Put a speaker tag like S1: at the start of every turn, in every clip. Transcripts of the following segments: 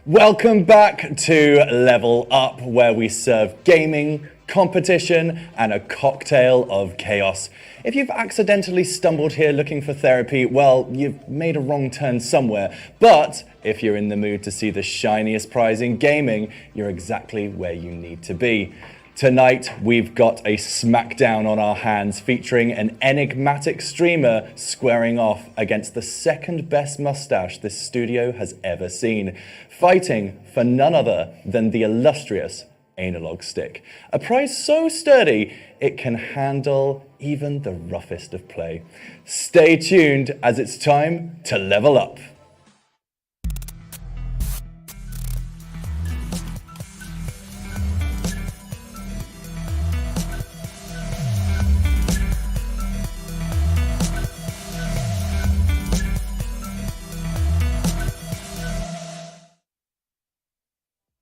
S1: Welcome back to Level Up, where we serve gaming, competition, and a cocktail of chaos. If you've accidentally stumbled here looking for therapy, well, you've made a wrong turn somewhere. But if you're in the mood to see the shiniest prize in gaming, you're exactly where you need to be. Tonight, we've got a smackdown on our hands featuring an enigmatic streamer squaring off against the second best mustache this studio has ever seen, fighting for none other than the illustrious analog stick. A prize so sturdy, it can handle even the roughest of play. Stay tuned as it's time to level up.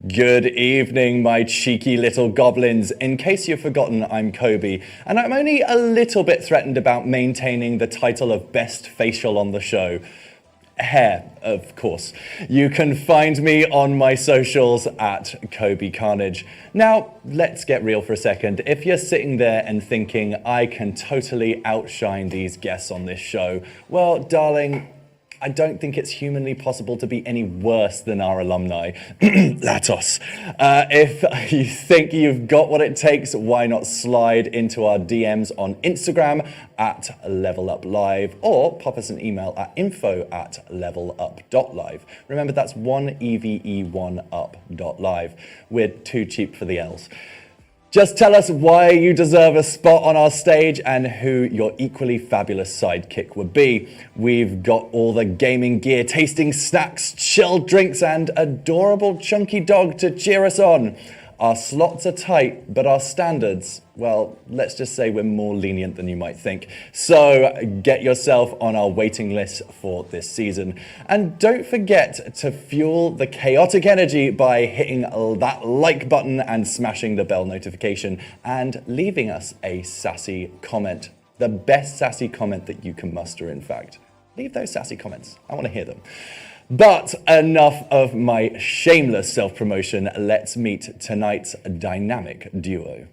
S1: Good evening, my cheeky little goblins. In case you've forgotten, I'm Kobe, and I'm only a little bit threatened about maintaining the title of best facial on the show. Hair, of course. You can find me on my socials at Kobe Carnage. Now, let's get real for a second. If you're sitting there and thinking, I can totally outshine these guests on this show, well, darling, I don't think it's humanly possible to be any worse than our alumni. Latos. If you think you've got what it takes, why not slide into our DMs on Instagram at leveluplive or pop us an email at info@levelup.live. Remember, that's 1eve1up.live. We're too cheap for the L's. Just tell us why you deserve a spot on our stage and who your equally fabulous sidekick would be. We've got all the gaming gear, tasting snacks, chilled drinks, and adorable chunky dog to cheer us on. Our slots are tight, but our standards, well, let's just say we're more lenient than you might think. So get yourself on our waiting list for this season. And don't forget to fuel the chaotic energy by hitting that like button and smashing the bell notification and leaving us a sassy comment. The best sassy comment that you can muster, in fact. Leave those sassy comments. I want to hear them. But enough of my shameless self-promotion. Let's meet tonight's dynamic duo.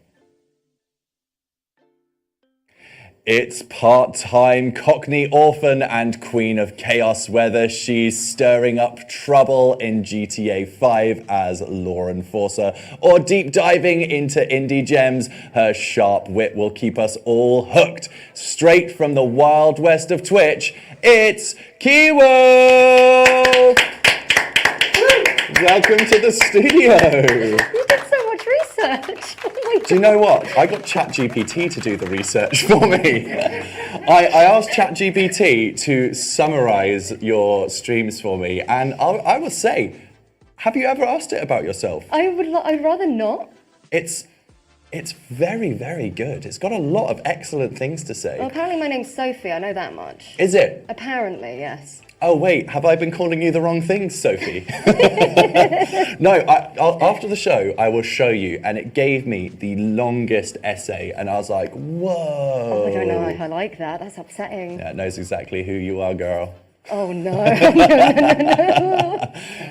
S1: It's part-time Cockney orphan and queen of chaos, whether she's stirring up trouble in GTA 5 as law enforcer or deep diving into indie gems, her sharp wit will keep us all hooked. Straight from the wild west of Twitch, it's Kiwo! Welcome to the studio.
S2: You did so much research.
S1: Do you know what? I got ChatGPT to do the research for me. I asked ChatGPT to summarize your streams for me, and I will say, have you ever asked it about yourself?
S2: I'd rather not.
S1: It's very, very good. It's got a lot of excellent things to say.
S2: Well, apparently my name's Sophie, I know that much.
S1: Is it?
S2: Apparently, yes.
S1: Oh, wait, have I been calling you the wrong things, Sophie? No, after the show, I will show you, and it gave me the longest essay, and I was like, whoa.
S2: Oh, I don't know if I like that. That's upsetting.
S1: Yeah, it knows exactly who you are, girl.
S2: Oh, no. No.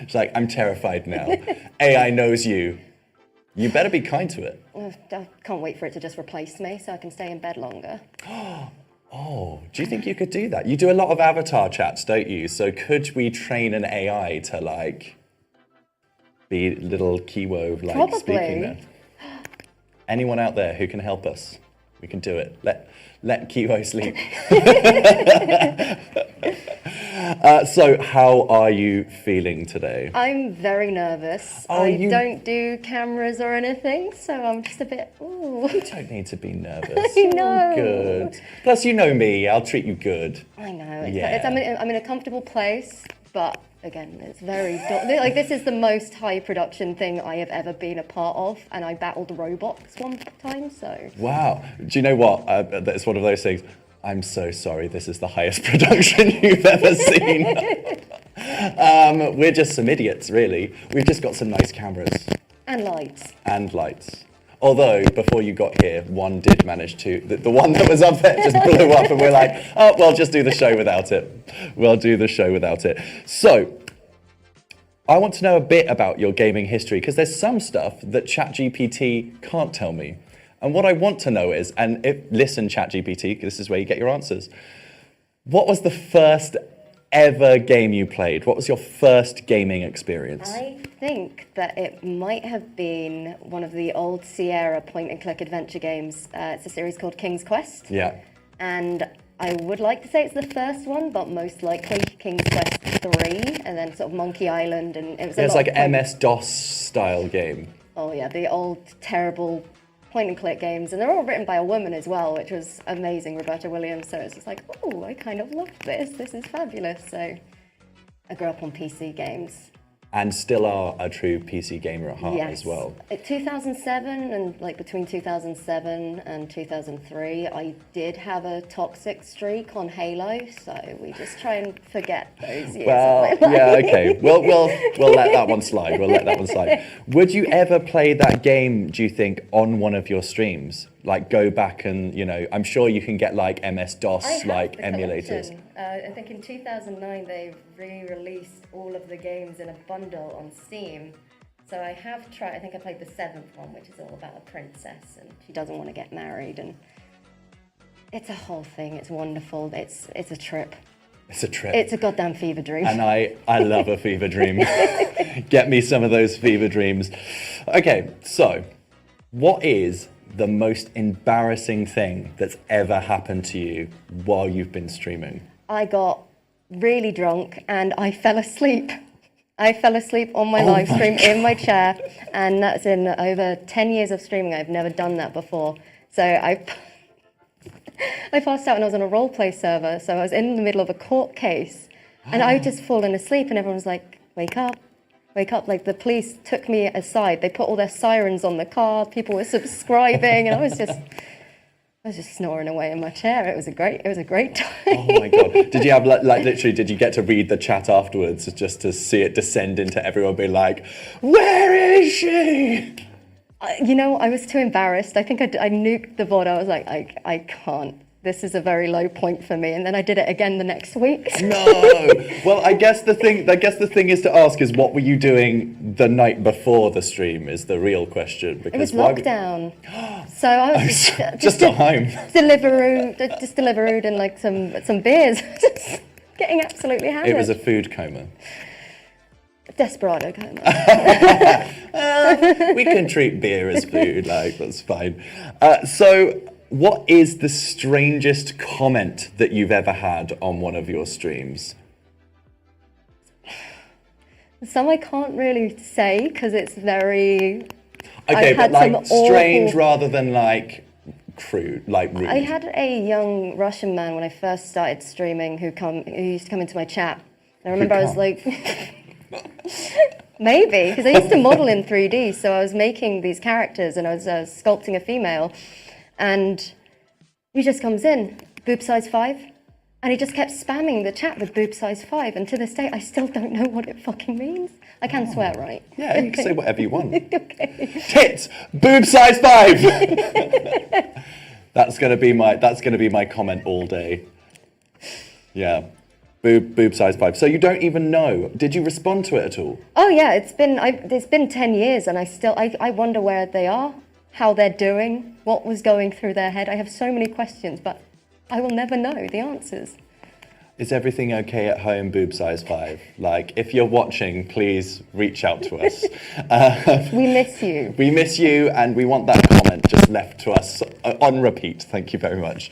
S1: It's like, I'm terrified now. AI knows you. You better be kind to it.
S2: I can't wait for it to just replace me so I can stay in bed longer.
S1: Oh, do you think you could do that? You do a lot of avatar chats, don't you? So could we train an AI to, like, be little Kiwo, like,
S2: Probably.
S1: speaking there? Anyone out there who can help us? We can do it. Let Kiwo sleep. So how are you feeling today?
S2: I'm very nervous.
S1: Oh,
S2: I don't do cameras or anything, so I'm just a bit, ooh.
S1: You don't need to be nervous.
S2: I know.
S1: Good. Plus, you know me. I'll treat you good.
S2: I know.
S1: Yeah.
S2: I'm in a comfortable place, but again, it's very like this is the most high production thing I have ever been a part of, and I battled robots one time. So. Wow.
S1: Do you know what? It's one of those things. I'm so sorry. This is the highest production you've ever seen. We're just some idiots, really. We've just got some nice cameras.
S2: And lights.
S1: And lights. Although, before you got here, one did manage to, the one that was up there just blew up, and we're like, oh, well, just do the show without it. We'll do the show without it. So, I want to know a bit about your gaming history, because there's some stuff that ChatGPT can't tell me. And what I want to know is, listen ChatGPT, this is where you get your answers. What was the first ever game you played? What was your first gaming experience?
S2: I think that it might have been one of the old Sierra point-and-click adventure games. It's a series called King's Quest.
S1: Yeah.
S2: And I would like to say it's the first one, but most likely King's Quest 3, and then sort of Monkey Island, and it was.
S1: It's like MS-DOS style game.
S2: Oh yeah, the old terrible point-and-click games, and they're all written by a woman as well, which was amazing, Roberta Williams. So it's just like, oh, I kind of love this. This is fabulous. So I grew up on PC games.
S1: And still are a true PC gamer at heart as well.
S2: 2007 and like between 2007 and 2003, I did have a toxic streak on Halo, so we just try and forget those years.
S1: Well, yeah, okay. We'll let that one slide. We'll let that one slide. Would you ever play that game, do you think, on one of your streams? Like go back and, you know, I'm sure you can get like MS-DOS like emulators.
S2: I think in 2009 they re-released all of the games in a bundle on Steam. So I have tried, I think I played the 7th one, which is all about a princess and she doesn't want to get married, and it's a whole thing. It's wonderful. It's a trip.
S1: It's a trip.
S2: It's a goddamn fever dream.
S1: And I love a fever dream. Get me some of those fever dreams. Okay, so what is the most embarrassing thing that's ever happened to you while you've been streaming?
S2: I got really drunk and I fell asleep. I fell asleep on my live stream in my chair, and that's in over 10 years of streaming. I've never done that before. So I passed out and I was on a roleplay server, so I was in the middle of a court case and I just fallen asleep, and everyone was like, wake up. Wake up. Like the police took me aside. They put all their sirens on the car. People were subscribing, and I was just snoring away in my chair. It was a great time.
S1: Oh my God. Did you have like literally, did you get to read the chat afterwards just to see it descend into everyone being like, where is she?
S2: You know, I was too embarrassed. I think I nuked the VOD. I was like, I can't. This is a very low point for me. And then I did it again the next week.
S1: No. Well, I guess the thing is to ask is, what were you doing the night before the stream is the real question. Because
S2: it was lockdown. So I was
S1: just at home.
S2: Deliveroo and like some beers. Just getting absolutely hammered.
S1: It was a food coma.
S2: Desperado coma.
S1: We can treat beer as food, like that's fine. So what is the strangest comment that you've ever had on one of your streams?
S2: Some I can't really say because it's very...
S1: Okay, but like strange rather than like crude, like rude.
S2: I had a young Russian man when I first started streaming who used to come into my chat. I remember I was like... Maybe, because I used to model in 3D, so I was making these characters and I was sculpting a female. And he just comes in, boob size 5, and he just kept spamming the chat with boob size 5, and to this day I still don't know what it fucking means. I can swear, right?
S1: Yeah, you can say whatever you want.
S2: Okay.
S1: Tits, boob size 5. That's gonna be my comment all day. Yeah. Boob size 5. So you don't even know. Did you respond to it at all?
S2: Oh yeah, it's been 10 years and I wonder where they are, how they're doing, what was going through their head. I have so many questions, but I will never know the answers.
S1: Is everything okay at home, boob size 5? Like, if you're watching, please reach out to us.
S2: We miss you.
S1: We miss you, and we want that comment just left to us on repeat. Thank you very much.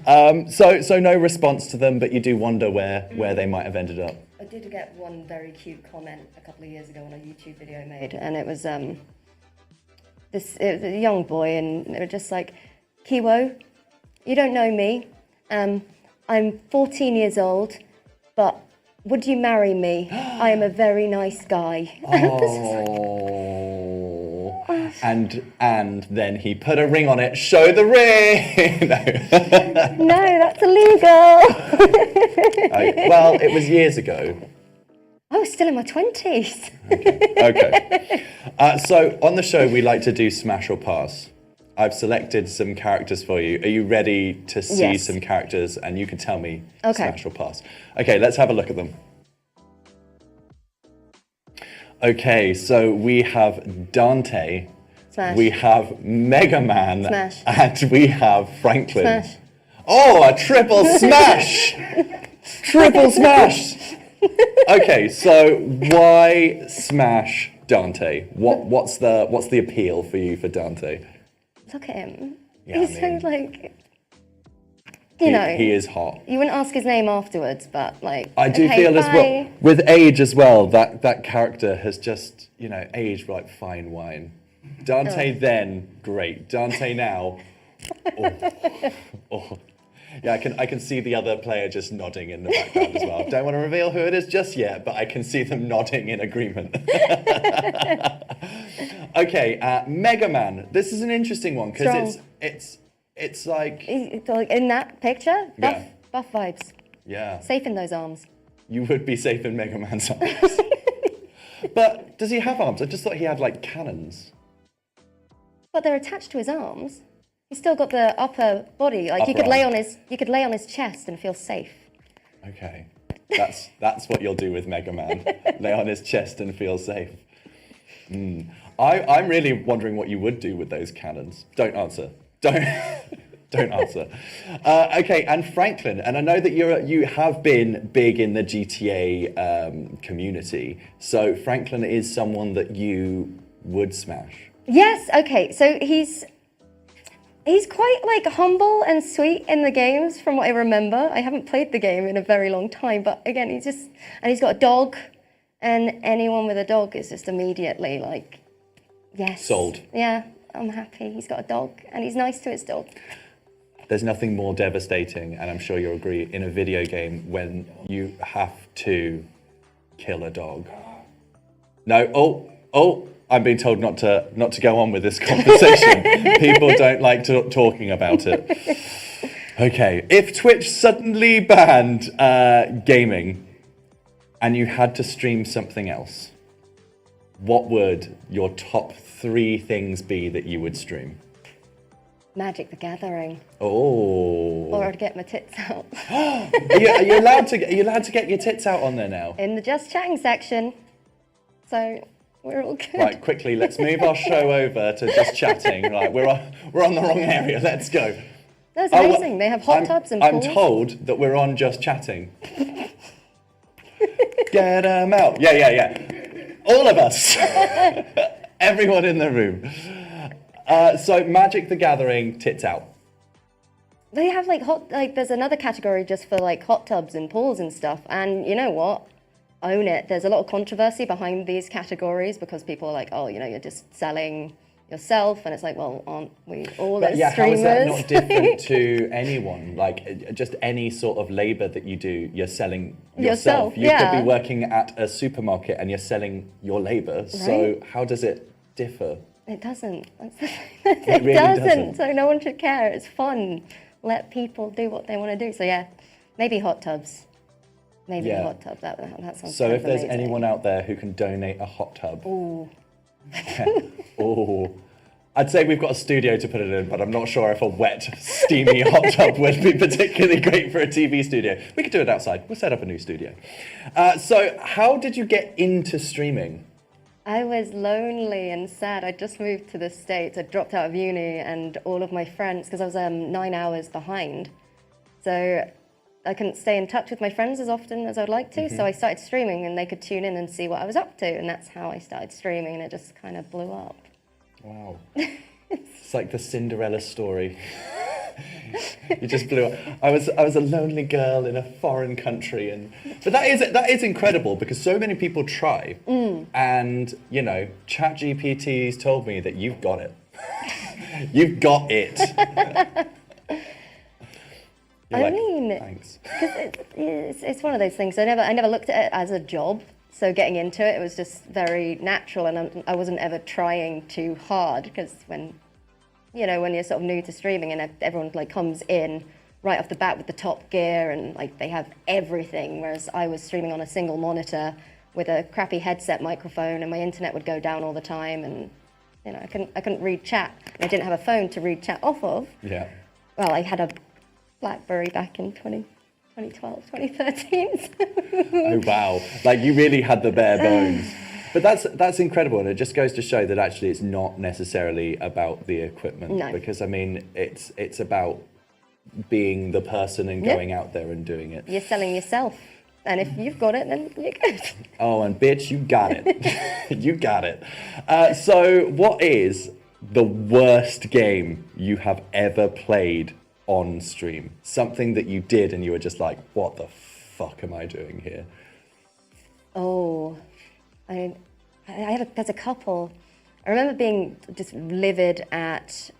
S1: So no response to them, but you do wonder where they might have ended up.
S2: I did get one very cute comment a couple of years ago on a YouTube video I made, and it was it was a young boy, and they were just like, Kiwo, you don't know me. I'm 14 years old, but would you marry me? I am a very nice guy.
S1: Oh. And then he put a ring on it. Show the ring.
S2: No, that's illegal.
S1: Well, it was years ago.
S2: I was still in my 20s.
S1: Okay. So on the show, we like to do smash or pass. I've selected some characters for you. Are you ready to see some characters, and you can tell me smash or pass? Okay, let's have a look at them. Okay, so we have Dante,
S2: Smash.
S1: we have Mega Man,
S2: Smash.
S1: and we have Franklin.
S2: Smash.
S1: Oh, a triple smash! Triple smash! Okay, so why smash Dante? What's the appeal for you for Dante?
S2: Look at him.
S1: Yeah,
S2: He's
S1: I mean,
S2: so like, you know.
S1: he is hot.
S2: You wouldn't ask his name afterwards, but like.
S1: I do
S2: okay,
S1: feel as well,
S2: bye.
S1: with age as well, that character has just, aged like fine wine. Dante then, great. Dante now, oh. Yeah, I can see the other player just nodding in the background as well. Don't want to reveal who it is just yet, but I can see them nodding in agreement. Okay, Mega Man. This is an interesting one because it's like
S2: in that picture, buff vibes.
S1: Yeah.
S2: Safe in those arms.
S1: You would be safe in Mega Man's arms. But does he have arms? I just thought he had like cannons.
S2: But they're attached to his arms. He's still got the upper body. Like you
S1: Upper
S2: could lay on his chest and feel safe.
S1: Okay, that's what you'll do with Mega Man. Lay on his chest and feel safe. I'm really wondering what you would do with those cannons. Don't answer. Don't answer. Okay, and Franklin, and I know that you have been big in the GTA community. So Franklin is someone that you would smash.
S2: Yes. Okay. So he's quite like humble and sweet in the games, from what I remember. I haven't played the game in a very long time, but again, he's got a dog, and anyone with a dog is just immediately like, yes,
S1: sold.
S2: Yeah, I'm happy. He's got a dog, and he's nice to his dog.
S1: There's nothing more devastating, and I'm sure you'll agree, in a video game when you have to kill a dog. No, oh. I'm being told not to go on with this conversation. People don't like talking about it. Okay, if Twitch suddenly banned gaming and you had to stream something else, what would your top 3 things be that you would stream?
S2: Magic the Gathering.
S1: Oh.
S2: Or I'd get my tits out.
S1: Are you allowed to get your tits out on there now?
S2: In the just chatting section. So we're all good.
S1: Right, quickly, let's move our show over to just chatting. Right, we're on the wrong area. Let's go.
S2: That's amazing. They have hot tubs and pools.
S1: I'm told that we're on just chatting. Get them out. Yeah. All of us. Everyone in the room. So Magic the Gathering, tits out.
S2: They have there's another category just for like hot tubs and pools and stuff. And you know what? Own it. There's a lot of controversy behind these categories because people are like, oh, you're just selling yourself, and it's like, well, aren't we all as streamers?
S1: How is that not different to anyone? Like, just any sort of labor that you do, you're selling yourself. You could be working at a supermarket and you're selling your labor. Right? So how does it differ?
S2: It doesn't.
S1: It really doesn't.
S2: So no one should care. It's fun. Let people do what they want to do. So yeah, maybe hot tubs. Maybe a hot tub. That sounds.
S1: So if there's
S2: amazing.
S1: anyone out there who can donate a hot tub.
S2: Ooh.
S1: Oh. I'd say we've got a studio to put it in, but I'm not sure if a wet, steamy hot tub would be particularly great for a TV studio. We could do it outside. We'll set up a new studio. So how did you get into streaming?
S2: I was lonely and sad. I just moved to the States. I dropped out of uni, and all of my friends, because I was 9 hours behind. So I couldn't stay in touch with my friends as often as I'd like to, so I started streaming and they could tune in and see what I was up to, and that's how I started streaming, and it just kind of blew up.
S1: Wow. It's like the Cinderella story. You just blew up. I was a lonely girl in a foreign country, but that is incredible because so many people try, and ChatGPT's told me that you've got it. You've got it.
S2: Thanks. It's one of those things. I never looked at it as a job. So getting into it was just very natural, and I wasn't ever trying too hard because when you're sort of new to streaming and everyone comes in right off the bat with the top gear and they have everything, whereas I was streaming on a single monitor with a crappy headset microphone, and my internet would go down all the time, and I couldn't read chat. And I didn't have a phone to read chat off of.
S1: Yeah.
S2: Well, I had a BlackBerry back in 2012, 2013.
S1: Oh, wow. You really had the bare bones. But that's incredible, and it just goes to show that actually it's not necessarily about the equipment.
S2: No.
S1: Because I mean, it's about being the person and going out there and doing it.
S2: You're selling yourself. And if you've got it, then you're good.
S1: Oh, and bitch, you got it. You got it. So what is the worst game you have ever played on stream? Something that you did and you were just like, what the fuck am I doing here?
S2: Oh, there's a couple. I remember being just livid at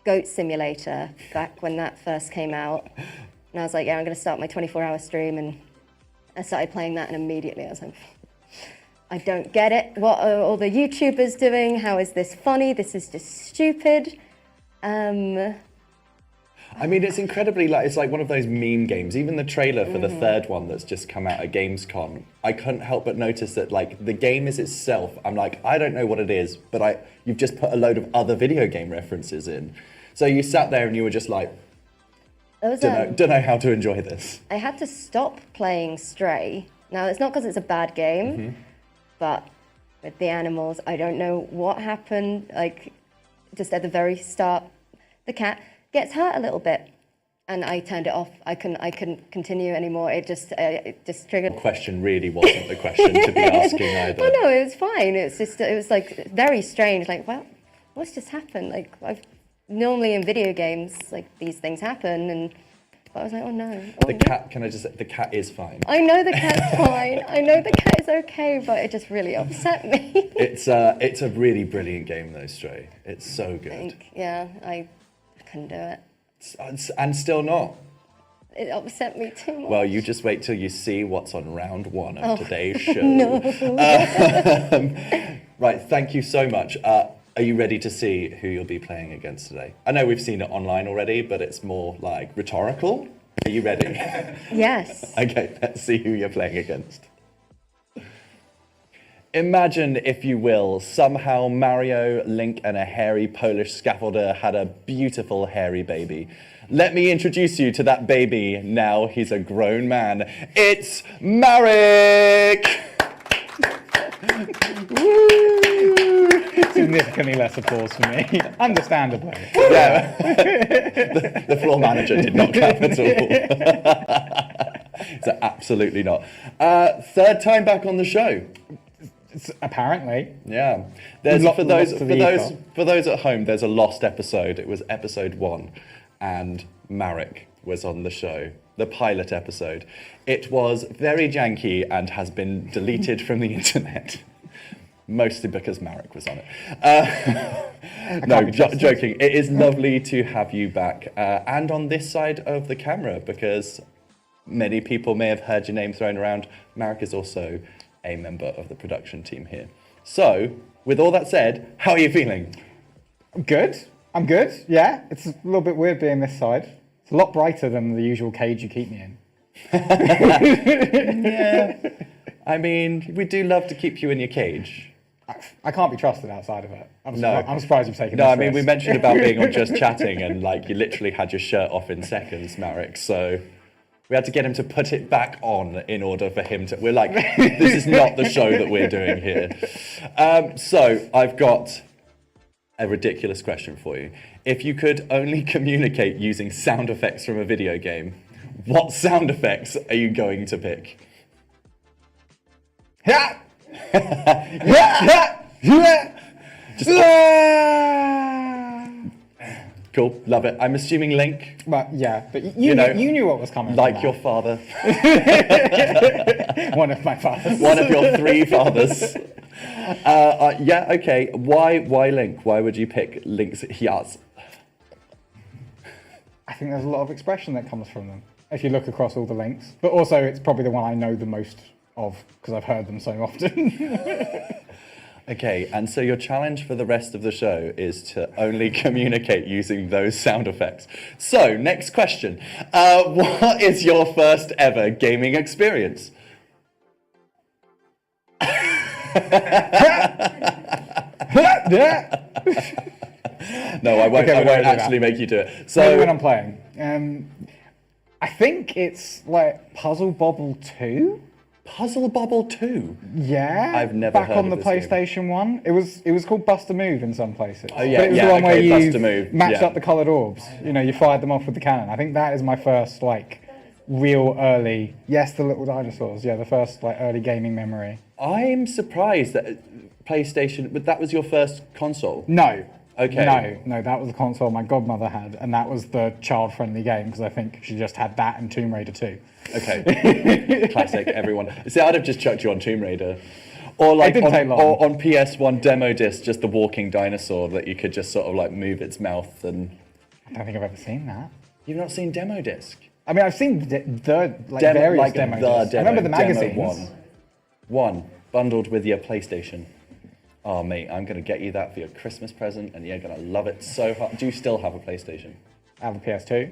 S2: Goat Simulator back when that first came out. And I was like, yeah, I'm going to start my 24-hour stream. And I started playing that, and immediately I was like, I don't get it. What are all the YouTubers doing? How is this funny? This is just stupid.
S1: I mean, it's incredibly it's like one of those meme games. Even the trailer for the third one that's just come out at Gamescom, I couldn't help but notice that like the game is itself. I'm like, I don't know what it is, but you've just put a load of other video game references in. So you sat there and you were just like, don't know how to enjoy this.
S2: I had to stop playing Stray. Now, it's not because it's a bad game, but with the animals, I don't know what happened. Like, just at the very start, the cat gets hurt a little bit, and I turned it off. I couldn't continue anymore. It just triggered.
S1: The question really wasn't the question to be asking either.
S2: Oh no, it was fine. It was like very strange. Like, well, what's just happened? Like, normally in video games, like these things happen, and I was like, oh no.
S1: The cat, can I just say, the cat is fine.
S2: I know the cat's fine. I know the cat is okay, but it just really upset me.
S1: It's a really brilliant game though, Stray. It's so good.
S2: I couldn't do it.
S1: And still not.
S2: It upset me too much.
S1: Well, you just wait till you see what's on round one of today's show.
S2: No.
S1: Right, thank you so much. Are you ready to see who you'll be playing against today? I know we've seen it online already, but it's more like rhetorical. Are you ready?
S2: Yes.
S1: Okay, let's see who you're playing against. Imagine, if you will, somehow Mario, Link, and a hairy Polish scaffolder had a beautiful hairy baby. Let me introduce you to that baby. Now he's a grown man. It's Marek!
S3: Significantly less applause for me. Understandably.
S1: Yeah. The floor manager did not clap at all. So absolutely not. Third time back on the show.
S3: Apparently.
S1: Yeah. There's for those at home, there's a lost episode. It was episode 1, and Marek was on the show. The pilot episode. It was very janky and has been deleted from the internet. Mostly because Marek was on it. No, joking. It is lovely to have you back. And on this side of the camera, because many people may have heard your name thrown around. Marek is also a member of the production team here. So, with all that said, how are you feeling?
S3: I'm good. I'm good, yeah. It's a little bit weird being this side. It's a lot brighter than the usual cage you keep me in.
S1: Yeah. I mean, we do love to keep you in your cage.
S3: I can't be trusted outside of it. I'm surprised you've taken
S1: No,
S3: this
S1: I mean,
S3: risk.
S1: we mentioned about being on Just Chatting, and like you literally had your shirt off in seconds, Marek. So we had to get him to put it back on in order for him to... We're like, this is not the show that we're doing here. So I've got a ridiculous question for you. If you could only communicate using sound effects from a video game, what sound effects are you going to pick?
S3: Yeah!
S1: Cool, love it. I'm assuming Link.
S3: But yeah, but you knew what was coming.
S1: Like your father.
S3: One of my fathers.
S1: One of your 3 fathers. Yeah, okay. Why Link? Why would you pick Link's Hyas?
S3: I think there's a lot of expression that comes from them, if you look across all the Links. But also, it's probably the one I know the most of, because I've heard them so often.
S1: Okay, and so your challenge for the rest of the show is to only communicate using those sound effects. So, next question. What is your first ever gaming experience? No, I won't actually make you do it. So
S3: when I'm playing. I think it's like Puzzle Bobble 2.
S1: Puzzle Bobble 2?
S3: Yeah,
S1: I've never
S3: back
S1: heard
S3: on
S1: of
S3: the
S1: this game.
S3: PlayStation 1. It was called Bust a Move in some places.
S1: Oh, yeah,
S3: but it was
S1: yeah,
S3: the one
S1: okay,
S3: where
S1: Bust a
S3: you
S1: Move,
S3: matched
S1: yeah.
S3: up the coloured orbs. You know, you fired them off with the cannon. I think that is my first like real early. Yes, the little dinosaurs. Yeah, the first like early gaming memory.
S1: I'm surprised that PlayStation, but that was your first console.
S3: No.
S1: Okay.
S3: No, that was the console my godmother had, and that was the child-friendly game because I think she just had that and Tomb Raider 2.
S1: Okay. Classic, everyone. See, I'd have just chucked you on Tomb Raider. Or like
S3: didn't take long.
S1: or on PS1 demo disc, just the walking dinosaur that you could just sort of like move its mouth and...
S3: I don't think I've ever seen that.
S1: You've not seen demo disc?
S3: I mean, I've seen the like
S1: Demo,
S3: various
S1: like
S3: demo
S1: the
S3: discs. I
S1: demo,
S3: remember the
S1: demo
S3: magazines.
S1: one, bundled with your PlayStation. Oh, mate, I'm going to get you that for your Christmas present, and you're going to love it so hard. Do you still have a PlayStation?
S3: I have a PS2.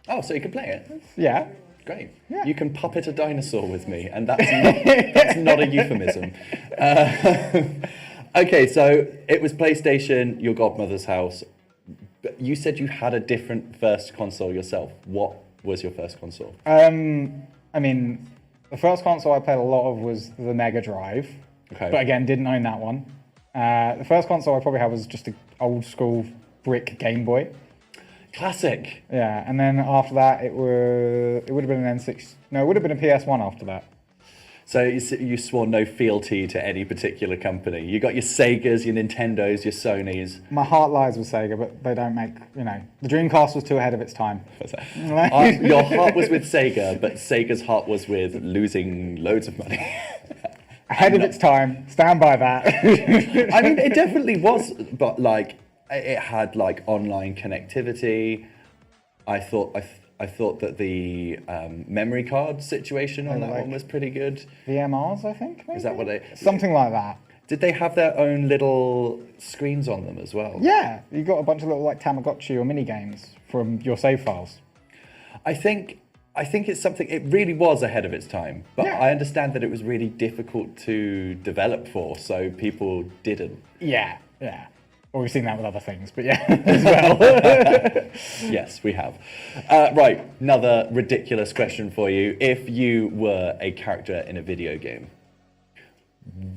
S1: Oh, so you can play it?
S3: Yeah.
S1: Great.
S3: Yeah.
S1: You can puppet a dinosaur with me, and that's not a euphemism. Okay, so it was PlayStation, your godmother's house. But you said you had a different first console yourself. What was your first console?
S3: I mean, the first console I played a lot of was the Mega Drive.
S1: Okay.
S3: But again, didn't own that one. The first console I probably had was just an old school brick Game Boy.
S1: Classic.
S3: Yeah, and then after that, it would have been an N6. No, it would have been a PS1 after that.
S1: So you swore no fealty to any particular company. You got your Segas, your Nintendos, your Sonys.
S3: My heart lies with Sega, but they don't make, you know, the Dreamcast was too ahead of its time.
S1: Your heart was with Sega, but Sega's heart was with losing loads of money.
S3: Ahead of its time, stand by that.
S1: I mean, it definitely was, but like, it had like online connectivity. I thought that the memory card situation on that
S3: like
S1: one was pretty good.
S3: VMRs, I think. Maybe?
S1: Is that what they?
S3: Something like that.
S1: Did they have their own little screens on them as well?
S3: Yeah, you got a bunch of little like Tamagotchi or mini games from your save files.
S1: I think it's something. It really was ahead of its time, but
S3: Yeah.
S1: I understand that it was really difficult to develop for, so people didn't.
S3: Yeah. Well, we've seen that with other things, but yeah, as well.
S1: Yes, we have. Right, another ridiculous question for you. If you were a character in a video game,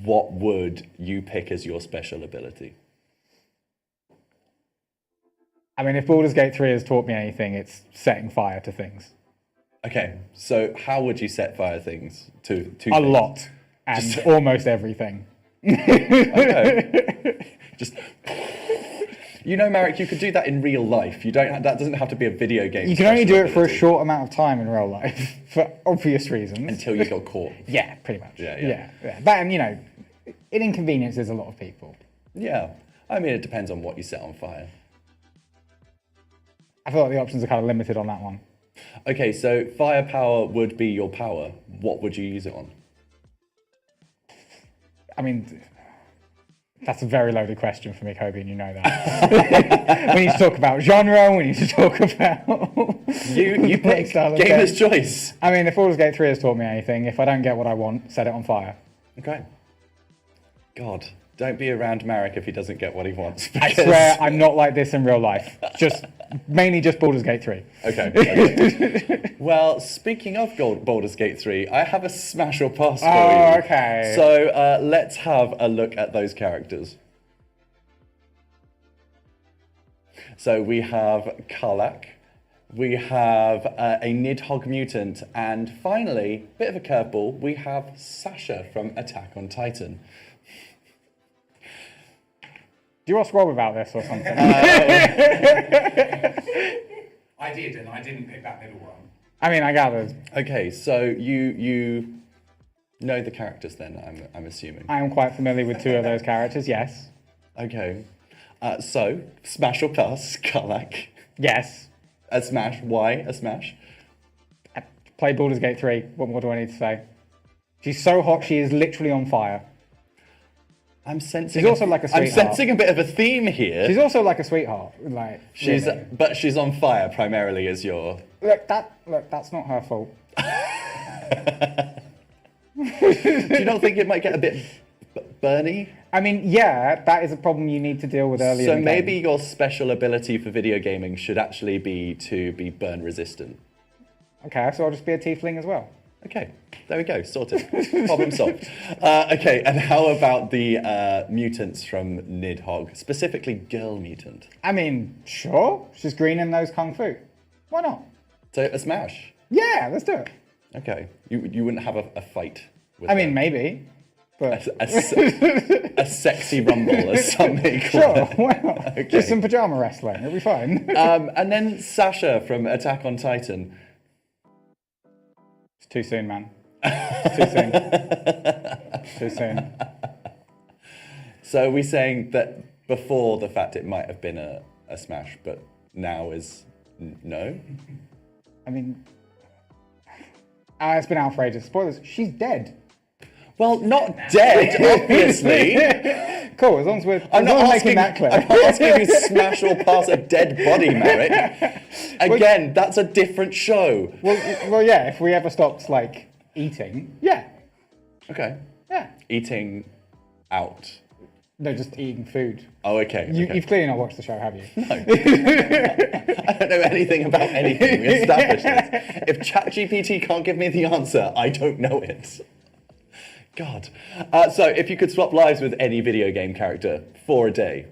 S1: what would you pick as your special ability?
S3: I mean, if Baldur's Gate 3 has taught me anything, it's setting fire to things.
S1: Okay, so how would you set fire things to
S3: A
S1: things?
S3: lot. And almost everything.
S1: Okay. Just, you know, Marek, you could do that in real life. You don't. That doesn't have to be a video game.
S3: You can only do
S1: special
S3: it for a
S1: ability
S3: short amount of time in real life, for obvious reasons.
S1: until you got caught.
S3: Yeah, pretty much.
S1: Yeah.
S3: That, and you know, it inconveniences a lot of people.
S1: Yeah, I mean, it depends on what you set on fire.
S3: I feel like the options are kind of limited on that one.
S1: Okay, so firepower would be your power. What would you use it on?
S3: I mean, that's a very loaded question for me, Kobe, and you know that. We need to talk about genre, we need to talk about...
S1: You pick.
S3: style of
S1: Gamer's
S3: game.
S1: choice.
S3: I mean, if Baldur's Gate 3 has taught me anything, if I don't get what I want, set it on fire.
S1: Okay. God, don't be around Marek if he doesn't get what he wants.
S3: I
S1: because-
S3: swear I'm not like this in real life. Mainly just Baldur's Gate 3.
S1: Okay. Well, speaking of Baldur's Gate 3, I have a smash or pass for you.
S3: Oh, okay.
S1: So let's have a look at those characters. So we have Karlach, we have a Nidhogg mutant, and finally, bit of a curveball, we have Sasha from Attack on Titan.
S3: Do you ask Rob about this or something?
S4: I did, and I didn't pick that middle one.
S3: I mean, I gathered.
S1: Okay, so you know the characters then, I'm assuming.
S3: I am quite familiar with two of those characters, yes.
S1: Okay. So, smash or pass, Karlach.
S3: Yes.
S1: A smash. Why a smash?
S3: I played Baldur's Gate 3. What more do I need to say? She's so hot, she is literally on fire.
S1: I'm sensing.
S3: She's also like a
S1: I'm
S3: sweetheart.
S1: sensing a bit of a theme here.
S3: She's also like a sweetheart. Like really.
S1: But she's on fire primarily as your.
S3: Look, that's not her fault.
S1: Do you not think it might get a bit burny?
S3: I mean, yeah, that is a problem you need to deal with earlier.
S1: So
S3: in the
S1: maybe
S3: game.
S1: your special ability for video gaming should actually be to be burn resistant.
S3: Okay, so I'll just be a tiefling as well.
S1: Okay, there we go, sorted. Problem solved. Okay, and how about the mutants from Nidhogg, specifically girl mutant?
S3: I mean, sure. She's green and knows kung fu. Why not?
S1: So a smash.
S3: Yeah, let's do it.
S1: Okay, you wouldn't have a fight with
S3: I mean,
S1: her?
S3: maybe. But
S1: a sexy rumble, as some may call
S3: sure,
S1: it.
S3: why not?
S1: Okay.
S3: Just some pajama wrestling. It'll be fine.
S1: And then Sasha from Attack on Titan.
S3: It's too soon, man. It's too soon. Too soon.
S1: So are we saying that before the fact it might have been a smash, but now is no?
S3: I mean, it's been out for ages. Spoilers. She's dead.
S1: Well, not dead, obviously.
S3: Cool. As long as we're
S1: I'm not
S3: making
S1: asking,
S3: that clear.
S1: I'm not asking you to smash or pass a dead body, Marek. Again, that's a different show.
S3: Well, yeah. If we ever stopped like eating, yeah,
S1: Okay.
S3: yeah.
S1: Eating out.
S3: No, just eating food.
S1: Oh, okay. Okay.
S3: You've clearly not watched the show, have you?
S1: I don't know anything about anything. We established this. If ChatGPT can't give me the answer, I don't know it. God. So if you could swap lives with any video game character for a day,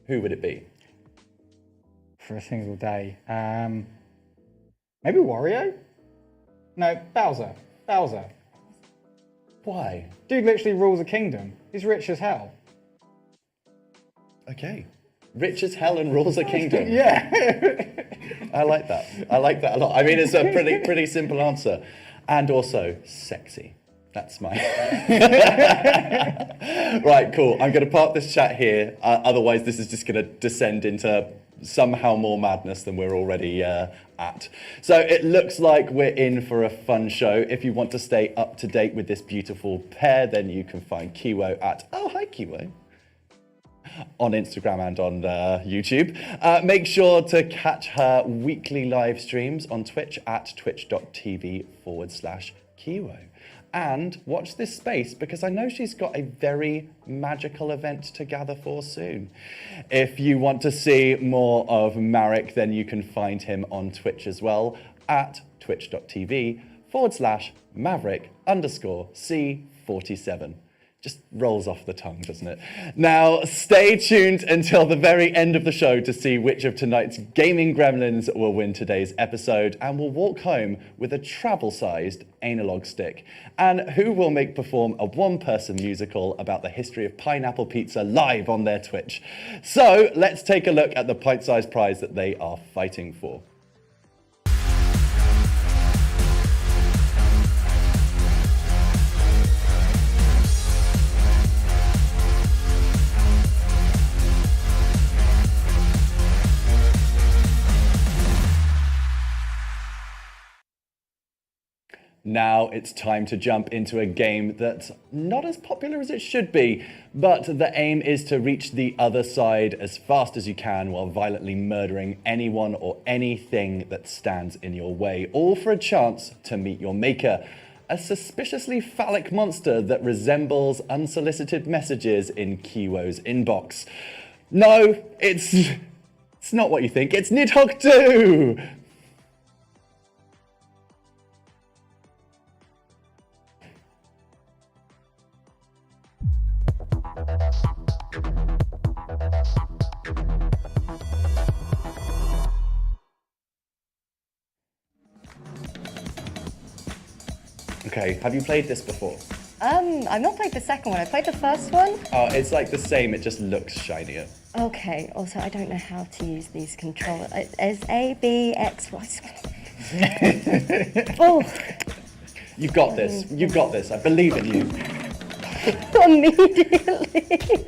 S1: who would it be?
S3: For a single day. Maybe Wario? No, Bowser. Bowser.
S1: Why?
S3: Dude literally rules a kingdom. He's rich as hell.
S1: Okay. Rich as hell and rules a kingdom.
S3: Yeah.
S1: I like that. I like that a lot. I mean, it's a pretty simple answer. And also sexy. That's my... Right, cool. I'm going to park this chat here. Otherwise, this is just going to descend into somehow more madness than we're already at. So it looks like we're in for a fun show. If you want to stay up to date with this beautiful pair, then you can find Kiwo at... Oh, hi, Kiwo. On Instagram and on YouTube. Make sure to catch her weekly live streams on Twitch at twitch.tv/Kiwo. And watch this space because I know she's got a very magical event to gather for soon. If you want to see more of Marek, then you can find him on Twitch as well at twitch.tv/Maverick_C47. Just rolls off the tongue, doesn't it? Now, stay tuned until the very end of the show to see which of tonight's gaming gremlins will win today's episode and will walk home with a travel-sized analog stick, and who will make perform a one-person musical about the history of pineapple pizza live on their Twitch. So, let's take a look at the pint-sized prize that they are fighting for. Now it's time to jump into a game that's not as popular as it should be, but the aim is to reach the other side as fast as you can while violently murdering anyone or anything that stands in your way, all for a chance to meet your maker, a suspiciously phallic monster that resembles unsolicited messages in Kiwo's inbox. No, it's not what you think, it's Nidhogg 2! Okay, have you played this before?
S2: I've not played the second one. I played the first one.
S1: Oh, it's like the same, it just looks shinier.
S2: Okay, also I don't know how to use these controllers. It's A, B, X, Y. Oh.
S1: You've got this, you've got this, I believe in you.
S2: Immediately.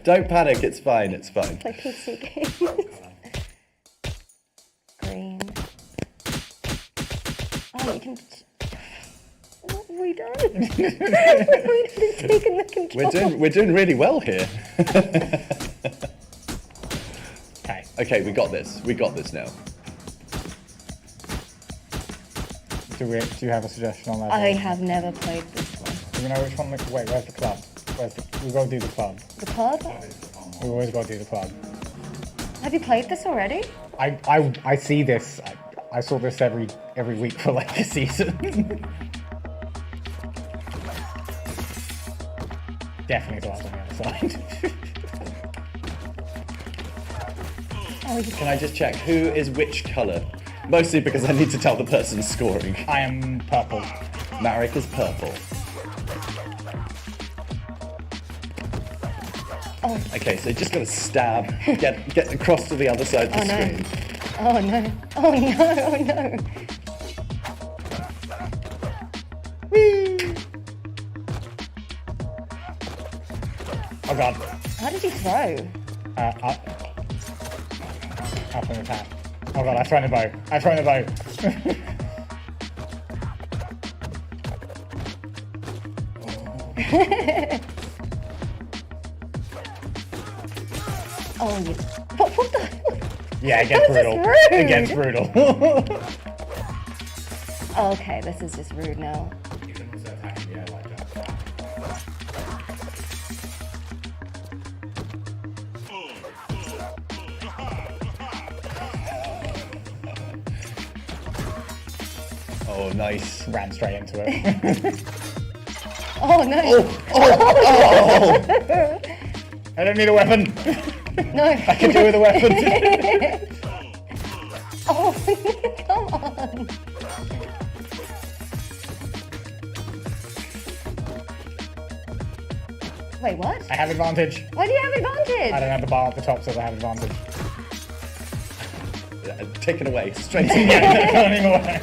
S1: Don't panic, it's fine, it's fine.
S2: Play PC games. Green. Oh, you can... What have we done? We've taken the control.
S1: We're doing really well here.
S3: Okay.
S1: Okay, we got this now.
S3: Do you have a suggestion on that?
S2: I have never played this one.
S3: Do you know which one? Wait, where's the club? We've got to do the club.
S2: The club?
S3: We've always got to do the club.
S2: Have you played this already?
S3: I see this. I saw this every week for like this season. Definitely the last on the other side.
S2: Oh, you
S1: Can I just check who is which colour? Mostly because I need to tell the person scoring.
S3: I am purple.
S1: Marek is purple.
S2: Oh.
S1: Okay, so you just gotta stab, get across to the other side of the screen.
S2: Oh no. Oh no. Oh no.
S3: Whee! Oh god.
S2: How did you throw?
S3: Up and attack. Oh god, I've thrown the bow. I've thrown the bow.
S2: Oh, you. What the?
S3: Yeah, it gets
S2: This is
S3: brutal.
S2: rude.
S3: It gets brutal.
S2: Oh, okay, this is just rude now.
S4: You can also attack in the air like that.
S1: Oh, nice.
S3: Ran straight into it.
S2: Oh no.
S3: I don't need a weapon.
S2: No.
S3: I can do with a weapon.
S2: Oh, come on. Wait, what?
S3: I have advantage.
S2: Why do you have
S3: I
S2: advantage?
S3: don't have the bar at the top, so I have advantage.
S1: Taken away, straight in.
S3: Yeah, turning away.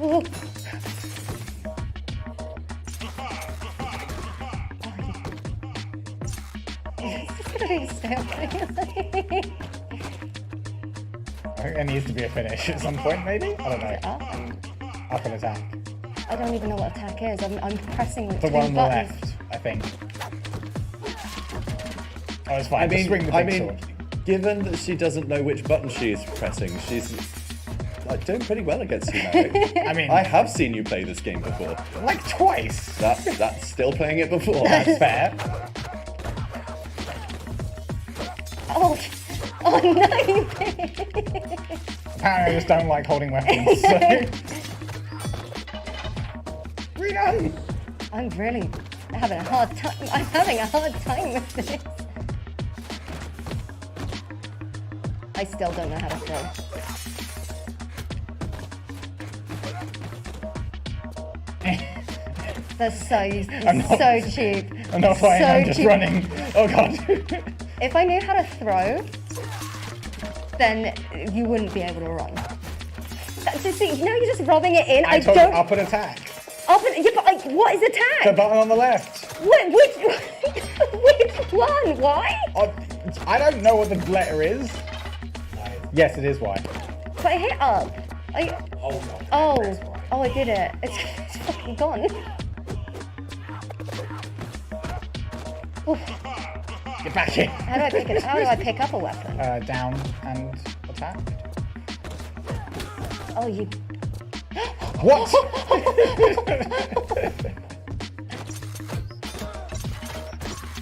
S2: Oh.
S3: It needs to be a finish at some point, maybe? I don't know. Up and attack.
S2: I don't even know what attack is. I'm pressing
S3: The
S2: two
S3: one on the
S2: buttons.
S3: left, I think. Oh, it's fine. Just swing the big sword.
S1: Given that she doesn't know which button she is pressing, she's doing pretty well against you, Marek.
S3: I mean,
S1: I have seen you play this game before.
S3: like twice.
S1: That's still playing it before.
S3: That's fair.
S2: Oh, oh no!
S3: Apparently, I just don't like holding weapons. So. Rerun!
S2: I'm really having a hard time. I'm having a hard time with this. I still don't know how to throw. That's so cheap.
S3: I'm not fighting.
S2: So
S3: I'm just
S2: cheap.
S3: running. Oh god.
S2: If I knew how to throw, then you wouldn't be able to run. That's just, you know, you're just rubbing it in.
S3: I told
S2: don't.
S3: you up and attack.
S2: Yeah, but what is
S3: The
S2: attack?
S3: button on the left.
S2: Which one? Why?
S3: Oh, I don't know what the letter is. Yes, it is Y.
S2: But I hit up. Oh, I did it. It's fucking gone. Oof.
S3: Get back here.
S2: How do I pick it? How do I pick up a weapon?
S3: Down and attack.
S2: Oh, you.
S3: What?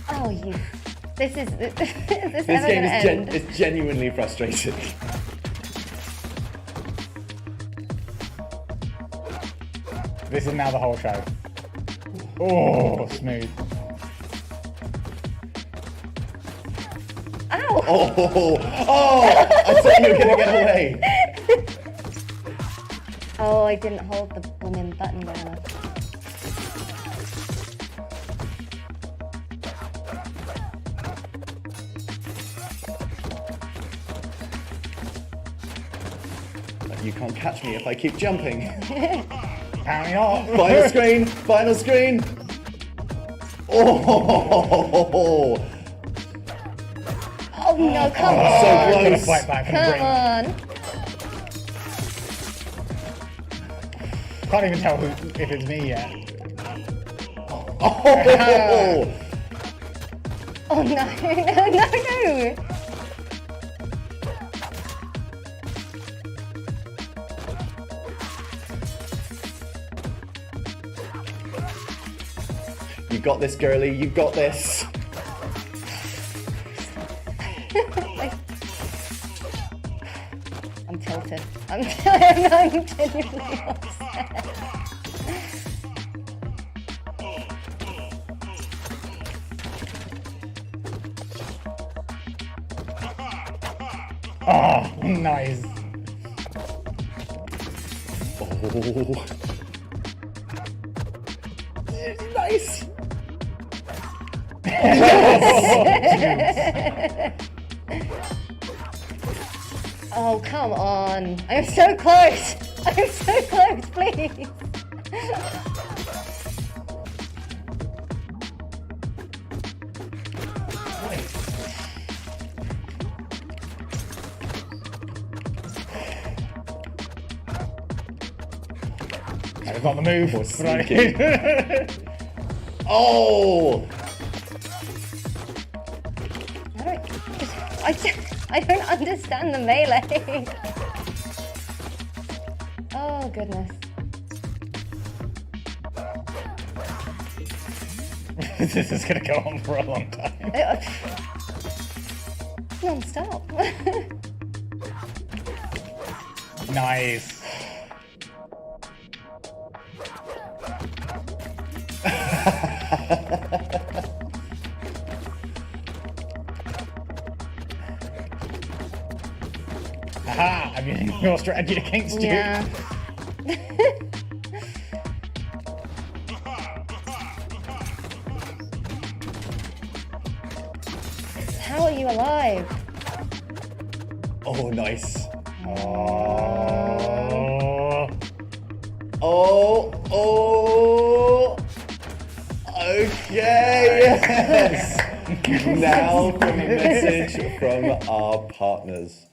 S2: Oh, you. This is this
S1: This
S2: ever
S1: game
S2: gonna
S1: is,
S2: end?
S1: is genuinely frustrating.
S3: This is now the whole show. Oh, smooth.
S2: Ow!
S1: Oh, I thought you were gonna get away.
S2: Oh, I didn't hold the blooming button down.
S1: You can't catch me if I keep jumping.
S3: Apparently not.
S1: Final screen, final screen. Oh,
S2: Oh no, come on!
S1: so
S3: I'm gonna
S1: close.
S3: fight back and
S2: Come
S3: bring.
S2: on!
S3: Can't even tell if it's me yet.
S1: Oh,
S2: Oh no, no!
S1: you got this, girly. You got this.
S2: I'm tilted. I'm genuinely upset.
S3: Oh, nice.
S1: Oh. Nice.
S2: Oh, come on. I'm so close. I'm so close, please.
S3: I've got the move.
S1: Or sneaky. Oh!
S2: I don't understand the melee. Oh, goodness.
S3: This is going to go on for a long time.
S2: Non-stop.
S3: Nice. Aha! I'm using your strategy against you.
S2: Yeah. How are you alive?
S1: Oh, nice.
S3: Oh.
S1: Oh. Okay, yes. Now for a message from our partners.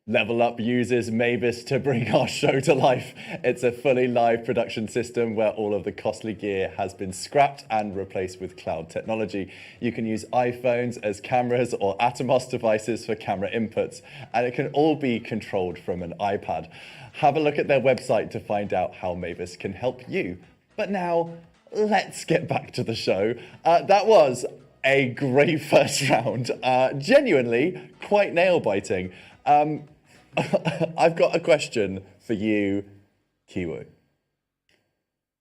S1: Level Up uses Mavis to bring our show to life. It's a fully live production system where all of the costly gear has been scrapped and replaced with cloud technology. You can use iPhones as cameras or Atomos devices for camera inputs, and it can all be controlled from an iPad. Have a look at their website to find out how Mavis can help you. But now, let's get back to the show. That was a great first round. Genuinely quite nail-biting. I've got a question for you, Kiwo.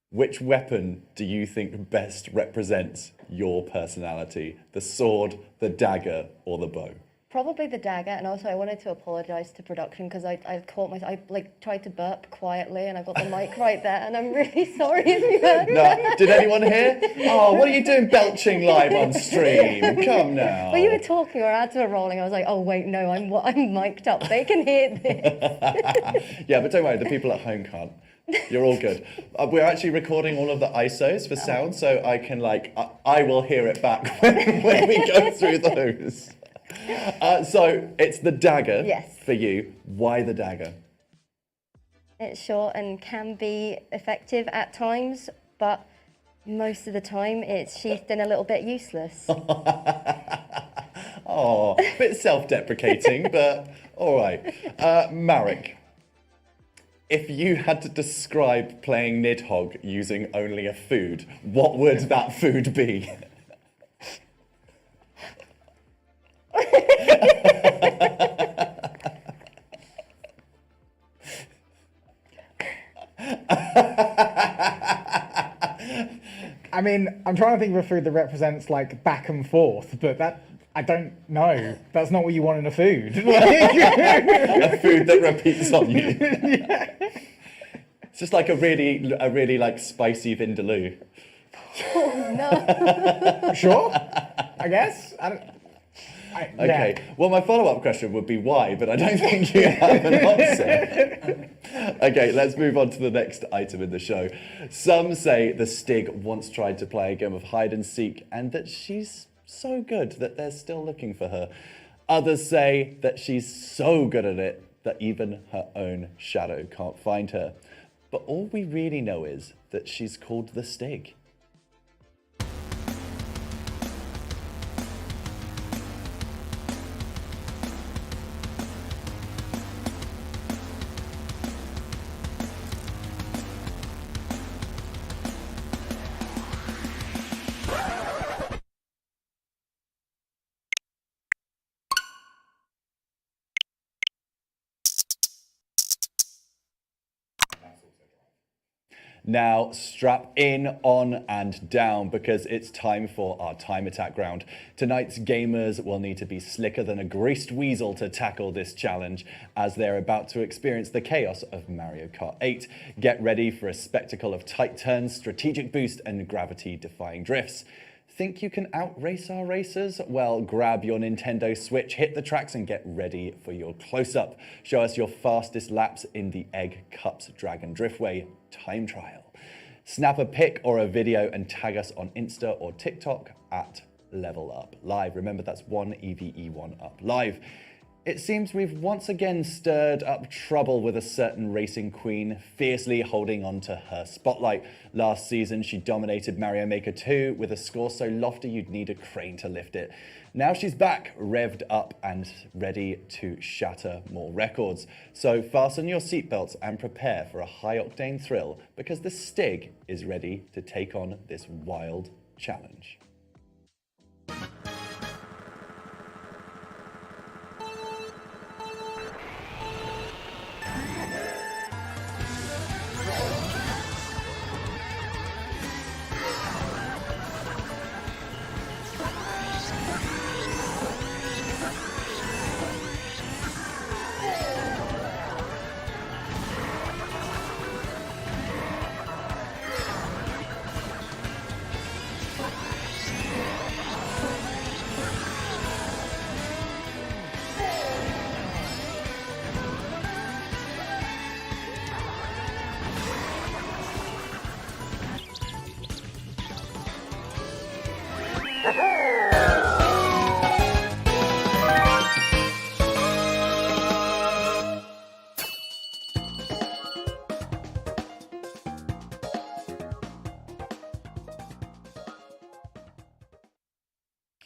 S1: Which weapon do you think best represents your personality? The sword, the dagger, or the bow?
S2: Probably the dagger, and also I wanted to apologise to production because I caught myself, I tried to burp quietly and I've got the mic right there and I'm really sorry if you heard that.
S1: No, did anyone hear? Oh, what are you doing belching live on stream? Come now.
S2: When you were talking or ads were rolling, I was like, oh wait, no, I'm mic'd up. They can hear this.
S1: Yeah, but don't worry, the people at home can't. You're all good. We're actually recording all of the ISOs for sound, so I can I will hear it back when we go through those. So it's the dagger.
S2: Yes.
S1: For you. Why the dagger?
S2: It's short and can be effective at times, but most of the time it's sheathed and a little bit useless.
S1: Oh, a bit self-deprecating, but all right. Marek, if you had to describe playing Nidhogg using only a food, what would that food be?
S3: I mean, I'm trying to think of a food that represents like back and forth, but that I don't know. That's not what you want in a food.
S1: A food that repeats on you.
S3: Yeah.
S1: It's just like a really like spicy vindaloo.
S2: No.
S3: Sure, I guess.
S1: Okay. Well, my follow-up question would be why, but I don't think you have an answer. Okay, let's move on to the next item in the show. Some say the Stig once tried to play a game of hide and seek and that she's so good that they're still looking for her. Others say that she's so good at it that even her own shadow can't find her. But all we really know is that she's called the Stig. Now, strap in, on, and down because it's time for our time attack round. Tonight's gamers will need to be slicker than a greased weasel to tackle this challenge as they're about to experience the chaos of Mario Kart 8. Get ready for a spectacle of tight turns, strategic boost, and gravity-defying drifts. Think you can outrace our racers? Well, grab your Nintendo Switch, hit the tracks, and get ready for your close-up. Show us your fastest laps in the Egg Cups Dragon Driftway time trial. Snap a pic or a video and tag us on Insta or TikTok at Level Up Live. Remember, that's 1eve1up live. It seems we've once again stirred up trouble with a certain racing queen, fiercely holding on to her spotlight. Last season, she dominated Mario Maker 2 with a score so lofty you'd need a crane to lift it. Now she's back, revved up and ready to shatter more records. So fasten your seatbelts and prepare for a high-octane thrill because the Stig is ready to take on this wild challenge.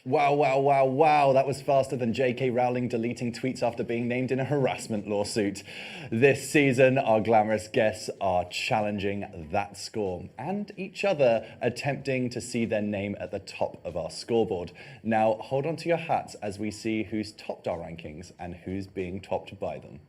S1: Wow, wow, wow, wow. That was faster than J.K. Rowling deleting tweets after being named in a harassment lawsuit. This season, our glamorous guests are challenging that score and each other, attempting to see their name at the top of our scoreboard. Now, hold on to your hats as we see who's topped our rankings and who's being topped by them.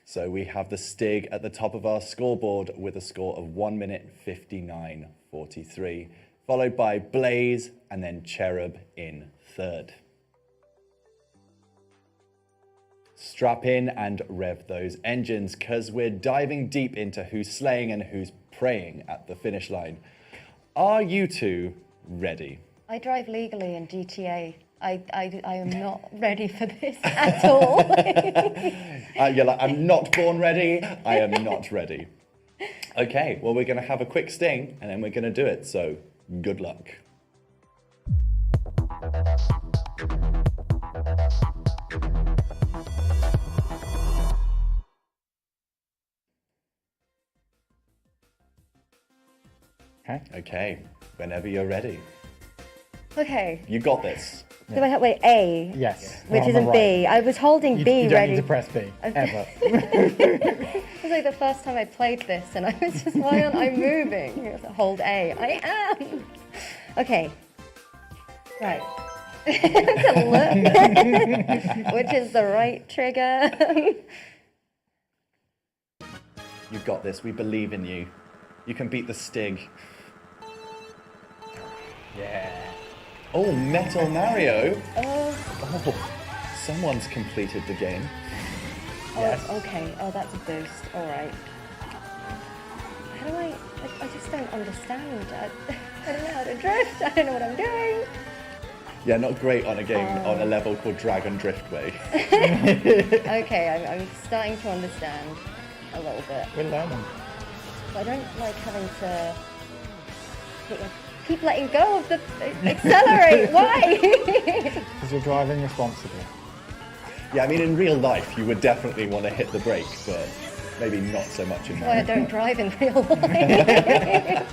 S1: So we have the Stig at the top of our scoreboard with a score of 1 minute 59.43, followed by Blaze and then Cherub in third. Strap in and rev those engines because we're diving deep into who's slaying and who's praying at the finish line. Are you two ready?
S2: I drive legally in GTA. I am not ready for this at all.
S1: You're like, I'm not born ready. I am not ready. Okay, well, we're going to have a quick sting and then we're going to do it. So good luck. Okay, whenever you're ready.
S2: Okay.
S1: You got this.
S2: So I have, wait, A.
S3: Yes.
S2: Which
S3: on
S2: isn't
S3: the
S2: B. I was holding
S3: You,
S2: B
S3: you don't
S2: ready.
S3: need to press B, ever.
S2: It was like the first time I played this and I was just, why aren't I moving? It was, hold A. I am. Okay. Right. Look. Which is the right trigger.
S1: You've got this. We believe in you. You can beat the Stig.
S3: Yeah.
S1: Oh, Metal Mario.
S2: Oh,
S1: Oh, someone's completed the game.
S3: Yes.
S2: Oh, okay. Oh, that's a boost. All right. How do I just don't understand. I don't know how to drift. I don't know what I'm doing.
S1: Yeah, not great on a game on a level called Dragon Driftway.
S2: Okay, I'm starting to understand a little bit.
S3: We're learning.
S2: But I don't like having to keep letting go of the accelerate. Why?
S3: Because you're driving responsibly.
S1: Yeah, I mean, in real life, you would definitely want to hit the brake, but maybe not so much in
S2: That's why I
S1: Mario.
S2: don't drive in real life.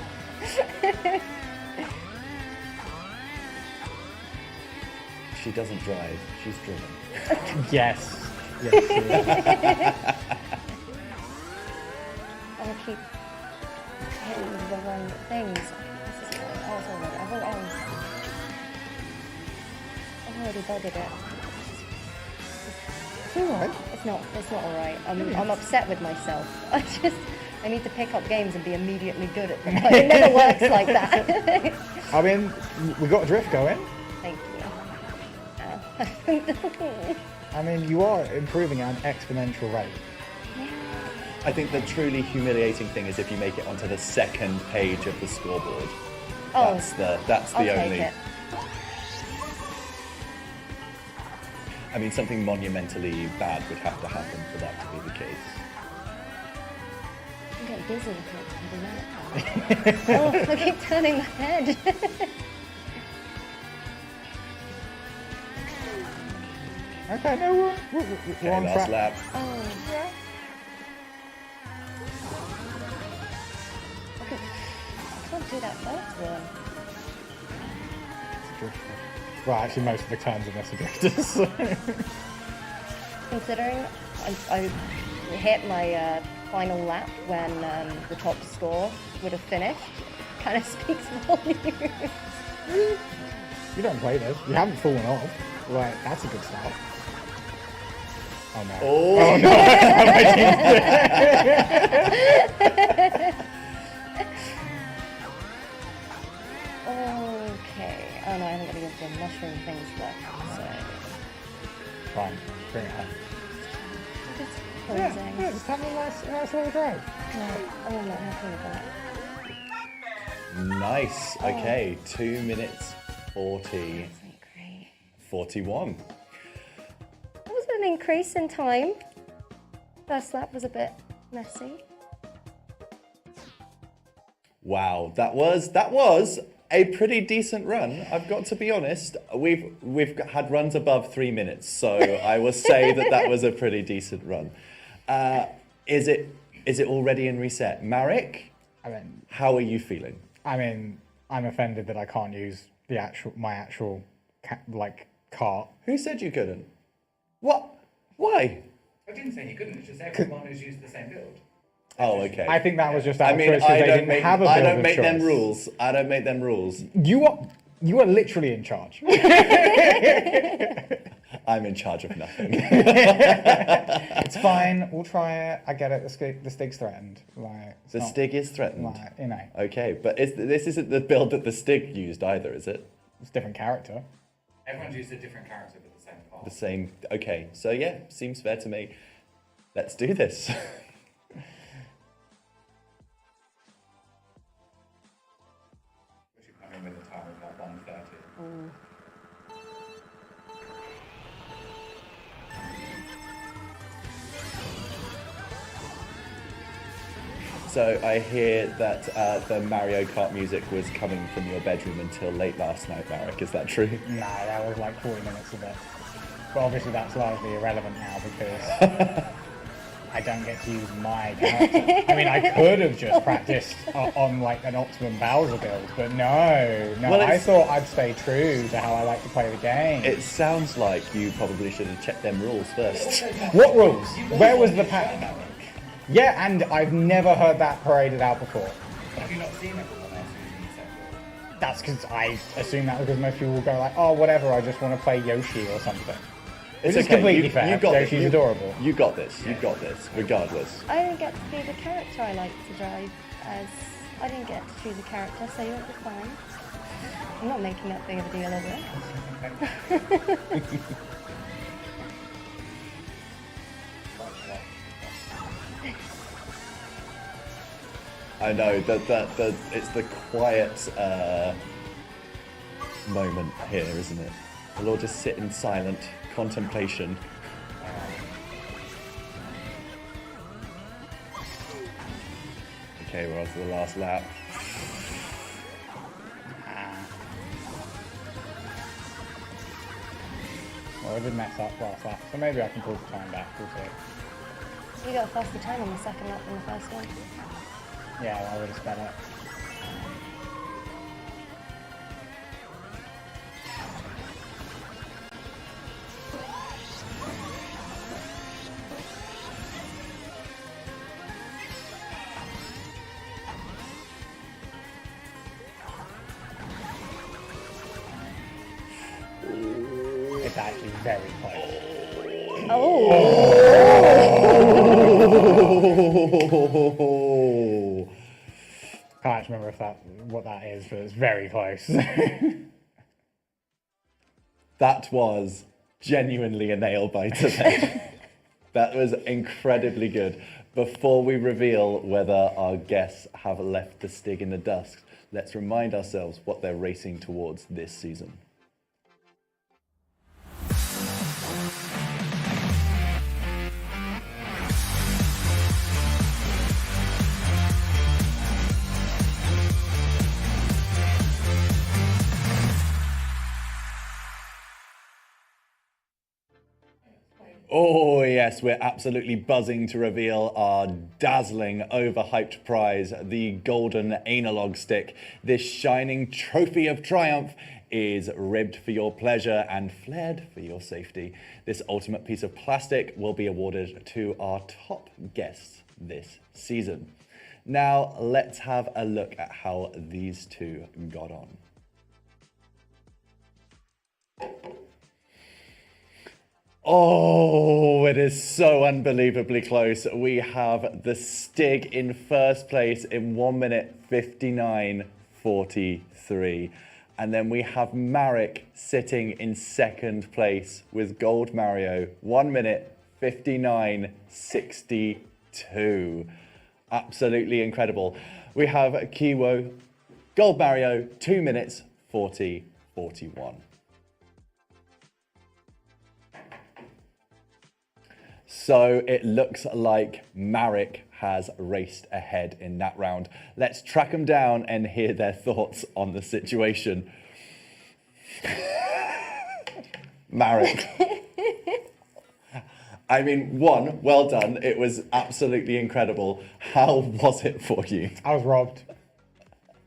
S1: She doesn't drive, she's driven.
S3: Yes. Yes.
S2: I'll keep hitting the wrong things. This is I've already buggered it.
S3: It's alright.
S2: It's not alright. I'm upset with myself. I need to pick up games and be immediately good at them. But it never works like that.
S3: I mean, we got drift going.
S2: Thank you.
S3: I mean, you are improving at an exponential rate.
S1: I think the truly humiliating thing is if you make it onto the second page of the scoreboard.
S2: Oh,
S1: That's
S2: I'll
S1: the
S2: take
S1: only.
S2: it.
S1: I mean, something monumentally bad would have to happen for that to be the case.
S2: I'm getting dizzy looking at that. Oh, I keep turning my head.
S3: Okay, no, we're
S1: Okay,
S3: on
S1: last
S3: track.
S1: lap.
S2: Oh, yeah. I can't do that first one.
S3: Well, actually, most of the turns in this are drifters. So.
S2: Considering I hit my final lap when the top score would have finished, kind of speaks volumes.
S3: You don't play this. You haven't fallen off. Like, that's a good start. Oh no.
S1: Oh,
S3: no.
S2: Okay. Oh no, I haven't got any of the mushroom things left, so
S3: Fine. Bring it home.
S2: just
S3: Yeah,
S2: closing.
S3: just have a nice little drive.
S2: Oh, I'm not happy with that.
S1: nice. Okay, 2 minutes 40,
S2: That's not great.
S1: 41.
S2: That was an increase in time. First lap was a bit messy.
S1: Wow, that was a pretty decent run. I've got to be honest. We've had runs above 3 minutes, so I will say that was a pretty decent run. Is it already in reset, Marek?
S3: I mean,
S1: How are you feeling?
S3: I'm offended that I can't use my actual cart.
S1: Who said you couldn't? What? Why?
S4: I didn't say you couldn't, it's just everyone who's used the same build.
S1: Oh, okay.
S3: I think that was just out
S1: I
S3: of
S1: mean,
S3: choice because they didn't have a build
S1: I don't
S3: of
S1: make them
S3: choice.
S1: rules. I don't make them rules.
S3: You are literally in charge.
S1: I'm in charge of nothing.
S3: It's fine. We'll try it. I get it. The Stig's threatened. It's
S1: The
S3: not-
S1: Stig is threatened.
S3: you know,
S1: Okay, but this isn't the build that the Stig used either, is it?
S3: it's a different character.
S4: Everyone's used a different character with the same path.
S1: The same. Okay, so yeah, seems fair to me. Let's do this.
S4: We should come in with a time of like 1:30.
S1: So I hear that the Mario Kart music was coming from your bedroom until late last night, Marek. Is that true?
S3: No, that was like 40 minutes of it. But obviously that's largely irrelevant now because I don't get to use my character. I mean, I could have just practiced on like an optimum Bowser build, but no.
S1: Well,
S3: I
S1: it's-
S3: thought I'd stay true to how I like to play the game.
S1: It sounds like you probably should have checked them rules first.
S3: What rules? Where was the pack? Yeah, and I've never heard that paraded out before.
S4: Have you not seen everyone else using the same build?
S3: That's because I assume that because most people will go like, oh, whatever, I just want to play Yoshi or something. Which is completely fair.
S1: You got this.
S3: Yoshi's adorable.
S1: You got this. You got this. Regardless.
S2: I didn't get to be the character I like to drive as. I didn't get to choose a character, so you'll be fine. I'm not making that big of a deal of it.
S1: I know that it's the quiet moment here, isn't it? We'll all just sit in silent contemplation. Okay, we're on to the last lap.
S3: Well, I did mess up last lap, so maybe I can pull the time back. We'll see.
S2: You got a faster time on the second lap than the first one.
S3: Yeah, well, I would have sped up. It's actually very close.
S2: Oh!
S3: Can't actually remember what that is, but it's very close.
S1: That was genuinely a nail biter then. That was incredibly good. Before we reveal whether our guests have left the Stig in the dust, let's remind ourselves what they're racing towards this season. Oh yes, we're absolutely buzzing to reveal our dazzling, overhyped prize, the golden analog stick. This shining trophy of triumph is ribbed for your pleasure and flared for your safety. This ultimate piece of plastic will be awarded to our top guests this season. Now let's have a look at how these two got on. Oh, it is so unbelievably close. We have the Stig in first place in 1 minute 59.43. And then we have Marek sitting in second place with Gold Mario, 1 minute 59.62. Absolutely incredible. We have Kiwo, Gold Mario, 2 minutes 40.41. So it looks like Marek has raced ahead in that round. Let's track them down and hear their thoughts on the situation. Marek. I mean, one, well done. It was absolutely incredible. How was it for you?
S3: I was robbed.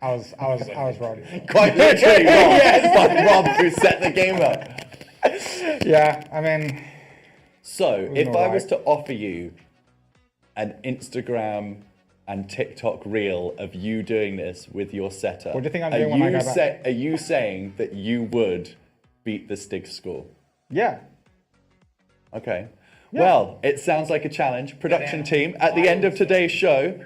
S3: I was robbed.
S1: Quite literally robbed. Yes, by Rob, who set the game up.
S3: Yeah, I mean...
S1: So, if I was to offer you an Instagram and TikTok reel of you doing this with your setup,
S3: what do you think I'm doing when I go back?
S1: Are you saying that you would beat the Stig score?
S3: Yeah.
S1: Okay. Yeah. Well, it sounds like a challenge. Production team, at the end of today's show,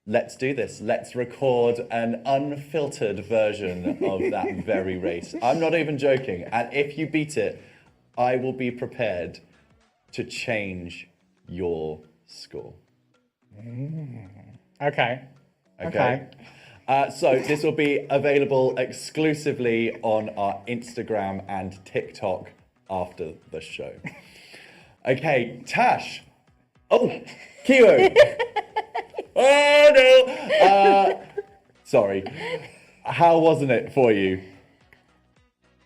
S1: let's do this. Let's record an unfiltered version of that very race. I'm not even joking. And if you beat it, I will be prepared to change your score.
S3: Okay.
S1: So this will be available exclusively on our Instagram and TikTok after the show. Okay, Tash. Oh, Kiwo. Oh no. Sorry. How wasn't it for you?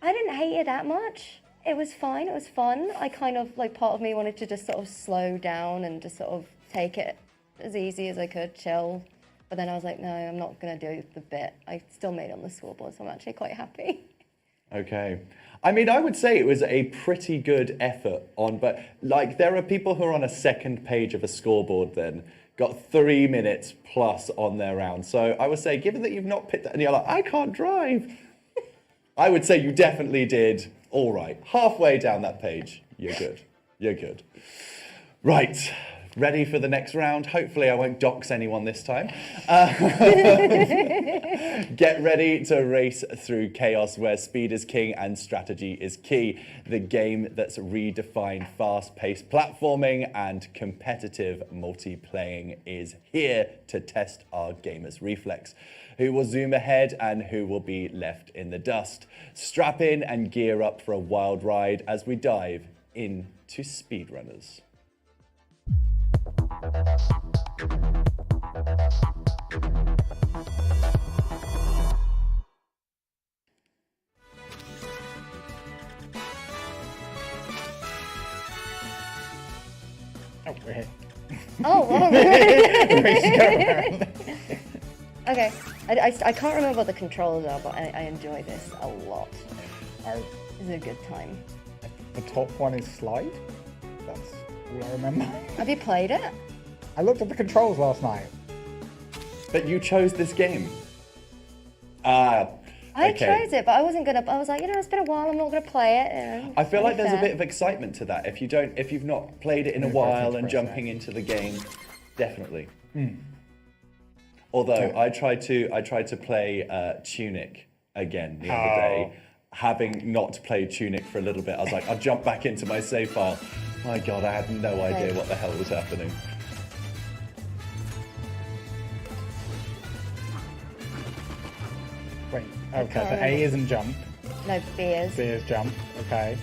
S2: I didn't hate it that much. It was fine, it was fun. I kind of, like, part of me wanted to just sort of slow down and just sort of take it as easy as I could, chill. But then I was like, no, I'm not going to do the bit. I still made it on the scoreboard, so I'm actually quite happy.
S1: Okay. I mean, I would say it was a pretty good effort on, but, like, there are people who are on a second page of a scoreboard then, got 3 minutes plus on their round. So I would say, given that you've not picked that, and you're like, I can't drive. I would say you definitely did all right. Halfway down that page, you're good. You're good. Right. ready for the next round. Hopefully I won't dox anyone this time. Get ready to race through chaos where speed is king and strategy is key. The game that's redefined fast-paced platforming and competitive multiplaying is here to test our gamers' reflex. Who will zoom ahead and who will be left in the dust? Strap in and gear up for a wild ride as we dive into Speedrunners.
S3: Oh, we're here.
S2: Oh, well.
S3: We should go around.
S2: Okay. I can't remember what the controls are, but I enjoy this a lot. This is a good time.
S3: The top one is slide. That's all I remember.
S2: Have you played it?
S3: I looked at the controls last night.
S1: But you chose this game.
S2: I
S1: okay.
S2: chose it, but I wasn't gonna. I was like, it's been a while. I'm not gonna play it.
S1: I feel like there's a
S2: fair.
S1: bit of excitement to that. If you've not played it in a while and jumping into the game, definitely. Although I tried to play Tunic again the other day, having not played Tunic for a little bit. I was like, I'll jump back into my save file. My God, I had no idea what the hell was happening.
S3: Wait, okay, so A isn't jump.
S2: No, beers.
S3: B is jump, okay.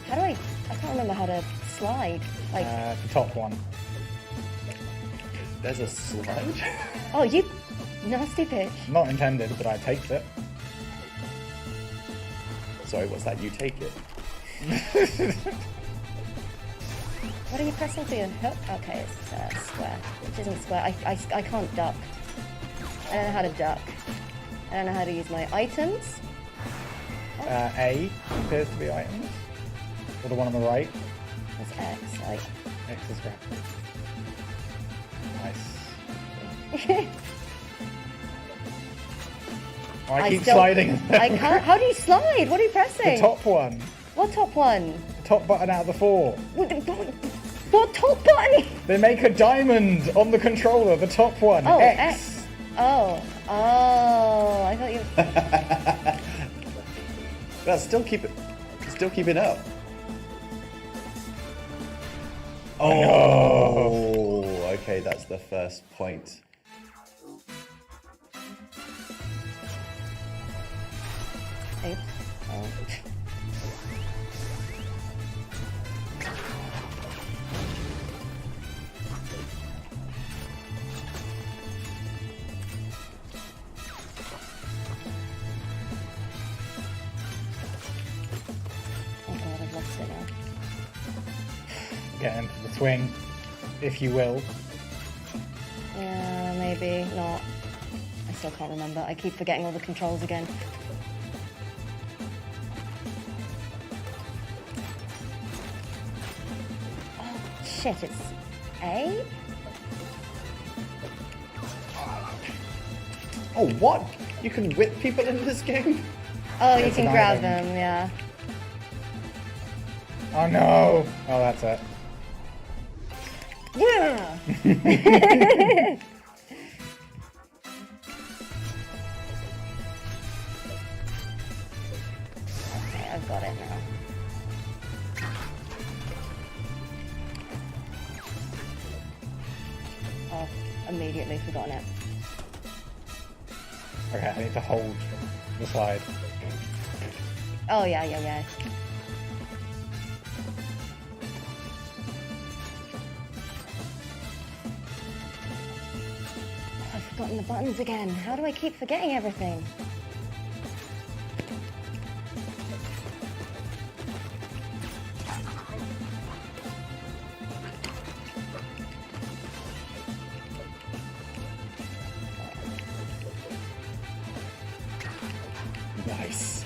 S2: How do I can't remember how to slide. Like,
S3: The top one.
S1: There's a slide?
S2: oh, you nasty bitch.
S3: Not intended, but I taked it.
S1: Sorry, what's that? You take it.
S2: What are you pressing for your hook? Okay, it's square, which isn't square. I can't duck. I don't know how to duck. I don't know how to use my items.
S3: A appears to be items. Or the one on the right.
S2: That's X, like.
S3: X is grab. Nice. Oh, I keep sliding.
S2: I can't. How do you slide? What are you pressing?
S3: The top one.
S2: What top one?
S3: The top button out of the four.
S2: What top button?
S3: They make a diamond on the controller, the top one.
S2: Oh,
S3: X.
S2: Oh, I thought you.
S1: Well, still keeping up. Oh, okay, that's the first point.
S2: Oops. Oh. Oh God, I've lost it now.
S3: Get into the swing, if you will.
S2: Yeah, maybe not. I still can't remember. I keep forgetting all the controls again. Oh, shit, it's A?
S1: Oh, what? You can whip people in this game?
S2: Oh, you
S3: It's
S2: can
S3: an
S2: grab
S3: item.
S2: them, yeah.
S3: Oh no! Oh, that's it.
S2: Yeah! Okay, I've got it now. Oh, immediately forgotten it.
S3: Okay, I need to hold the slide.
S2: Oh, yeah. I've forgotten the buttons again. How do I keep forgetting everything?
S1: Nice.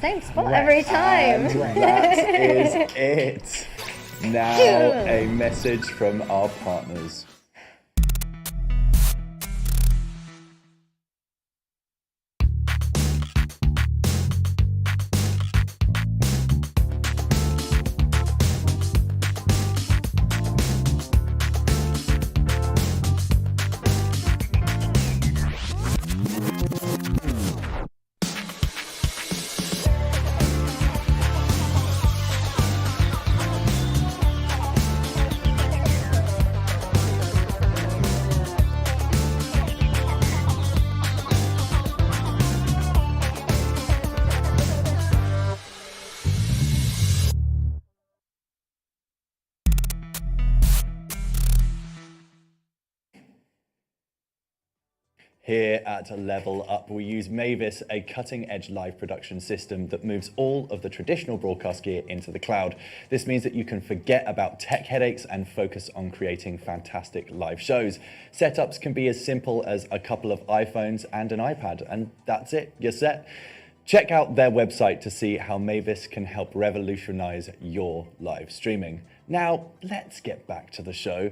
S2: Same spot every time.
S1: And that is it. Now a message from our partners. Here at Level Up, we use Mavis, a cutting-edge live production system that moves all of the traditional broadcast gear into the cloud. This means that you can forget about tech headaches and focus on creating fantastic live shows. Setups can be as simple as a couple of iPhones and an iPad, and that's it, you're set. Check out their website to see how Mavis can help revolutionize your live streaming. Now, let's get back to the show.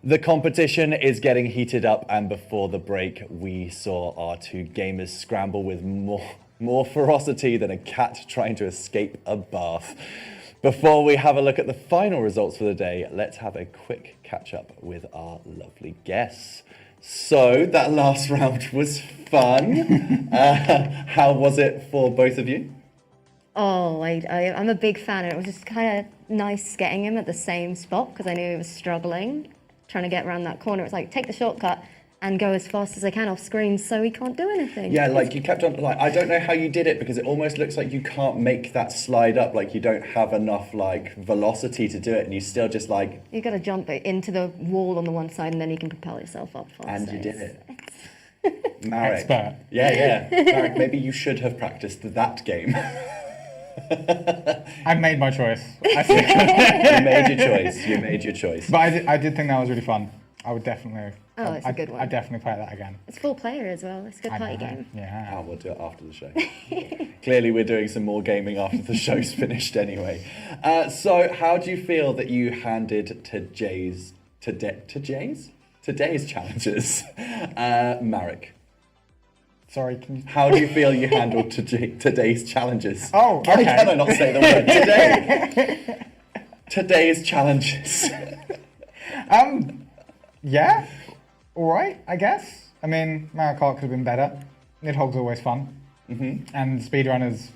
S1: The competition is getting heated up, and before the break, we saw our two gamers scramble with more ferocity than a cat trying to escape a bath. Before we have a look at the final results for the day, let's have a quick catch up with our lovely guests. So, that last round was fun. How was it for both of you?
S2: Oh, I'm a big fan, and it was just kind of nice getting him at the same spot because I knew he was struggling, trying to get around that corner. It's like, take the shortcut and go as fast as I can off screen so he can't do anything.
S1: Yeah, like you kept on, like, I don't know how you did it because it almost looks like you can't make that slide up, like you don't have enough like velocity to do it, and you still just like...
S2: You got to jump it into the wall on the one side and then you can propel yourself up faster.
S1: And you did it. Marek.
S3: Expert.
S1: Yeah. Marek, maybe you should have practiced that game.
S3: I made my choice. I think.
S1: You made your choice.
S3: But I did think that was really fun. I would definitely.
S2: Oh, it's a good one.
S3: I'd definitely play that again.
S2: It's 4-player as well. It's a good party
S3: know.
S2: game.
S3: Yeah.
S1: Oh, we'll do it after the show. Clearly, we're doing some more gaming after the show's finished anyway. So, how do you feel that you handed today's challenges, Marek?
S3: Sorry, can you...
S1: How do you feel you handled today's challenges?
S3: Oh, okay.
S1: Why can I not say the word today? Today's challenges.
S3: Yeah. All right, I guess. I mean, Mario Kart could have been better. Nidhogg's always fun. Mm-hmm. And Speedrunners,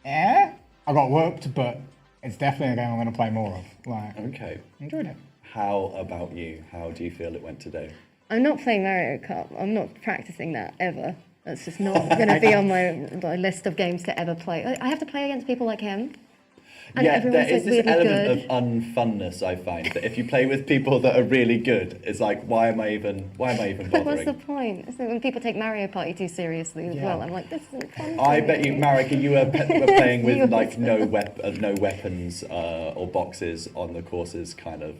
S3: I got whooped, but it's definitely a game I'm going to play more of. Like,
S1: Okay.
S3: enjoyed it.
S1: How about you? How do you feel it went today?
S2: I'm not playing Mario Kart. I'm not practicing that ever. That's just not going to be on my list of games to ever play. I have to play against people like him. And
S1: Yeah, there
S2: everyone's
S1: is
S2: like
S1: this
S2: really
S1: element
S2: good.
S1: of unfunness, I find, that if you play with people that are really good, it's like, why am I even bothering?
S2: What's the point? It's like when people take Mario Party too seriously as well, I'm like, this isn't fun.
S1: I bet you, Marek, you were playing with
S2: You
S1: like no weapons or boxes on the courses kind of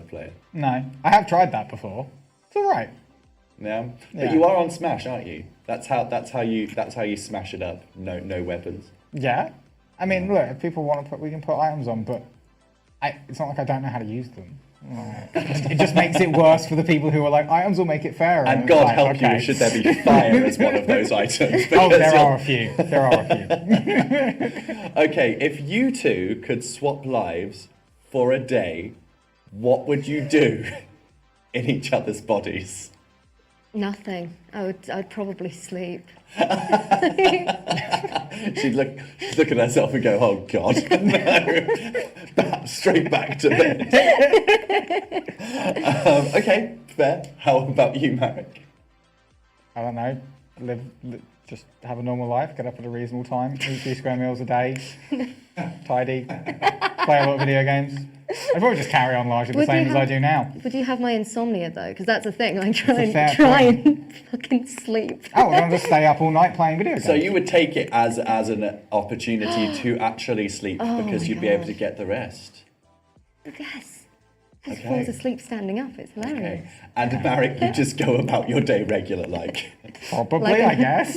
S1: player.
S3: No, I have tried that before. It's all right.
S1: Yeah, but
S3: Yeah.
S1: you are on Smash, aren't you? That's how you smash it up. No weapons.
S3: Yeah. I mean, look, if people want to we can put items on, but it's not like I don't know how to use them. Like, it just makes it worse for the people who are like, items will make it fairer.
S1: And
S3: it's
S1: God
S3: like,
S1: help
S3: okay.
S1: you, should there be fire as one of those items?
S3: Oh,
S1: because
S3: there are a few. There are a few.
S1: Okay, if you two could swap lives for a day, what would you do in each other's bodies?
S2: Nothing. I'd probably sleep.
S1: She'd look at herself and go, "Oh God, no!" Straight back to bed. Okay, fair. How about you, Marek?
S3: I don't know. Just have a normal life. Get up at a reasonable time. Eat 2 square meals a day. Tidy. Play a lot of video games. I'd probably just carry on largely the
S2: Would you
S3: same as I
S2: have-
S3: do now.
S2: Would you have my insomnia though? Because that's the thing. I try
S3: a fair
S2: and fucking sleep.
S3: Oh, we're going to stay up all night playing video games.
S1: So you would take it as an opportunity to actually sleep because
S2: my
S1: you'd be able to
S2: God.
S1: get the rest.
S2: Yes. Just
S1: Okay.
S2: falls asleep standing up. It's hilarious.
S1: Okay. And Marek, you just go about your day regular like.
S3: Probably, I guess.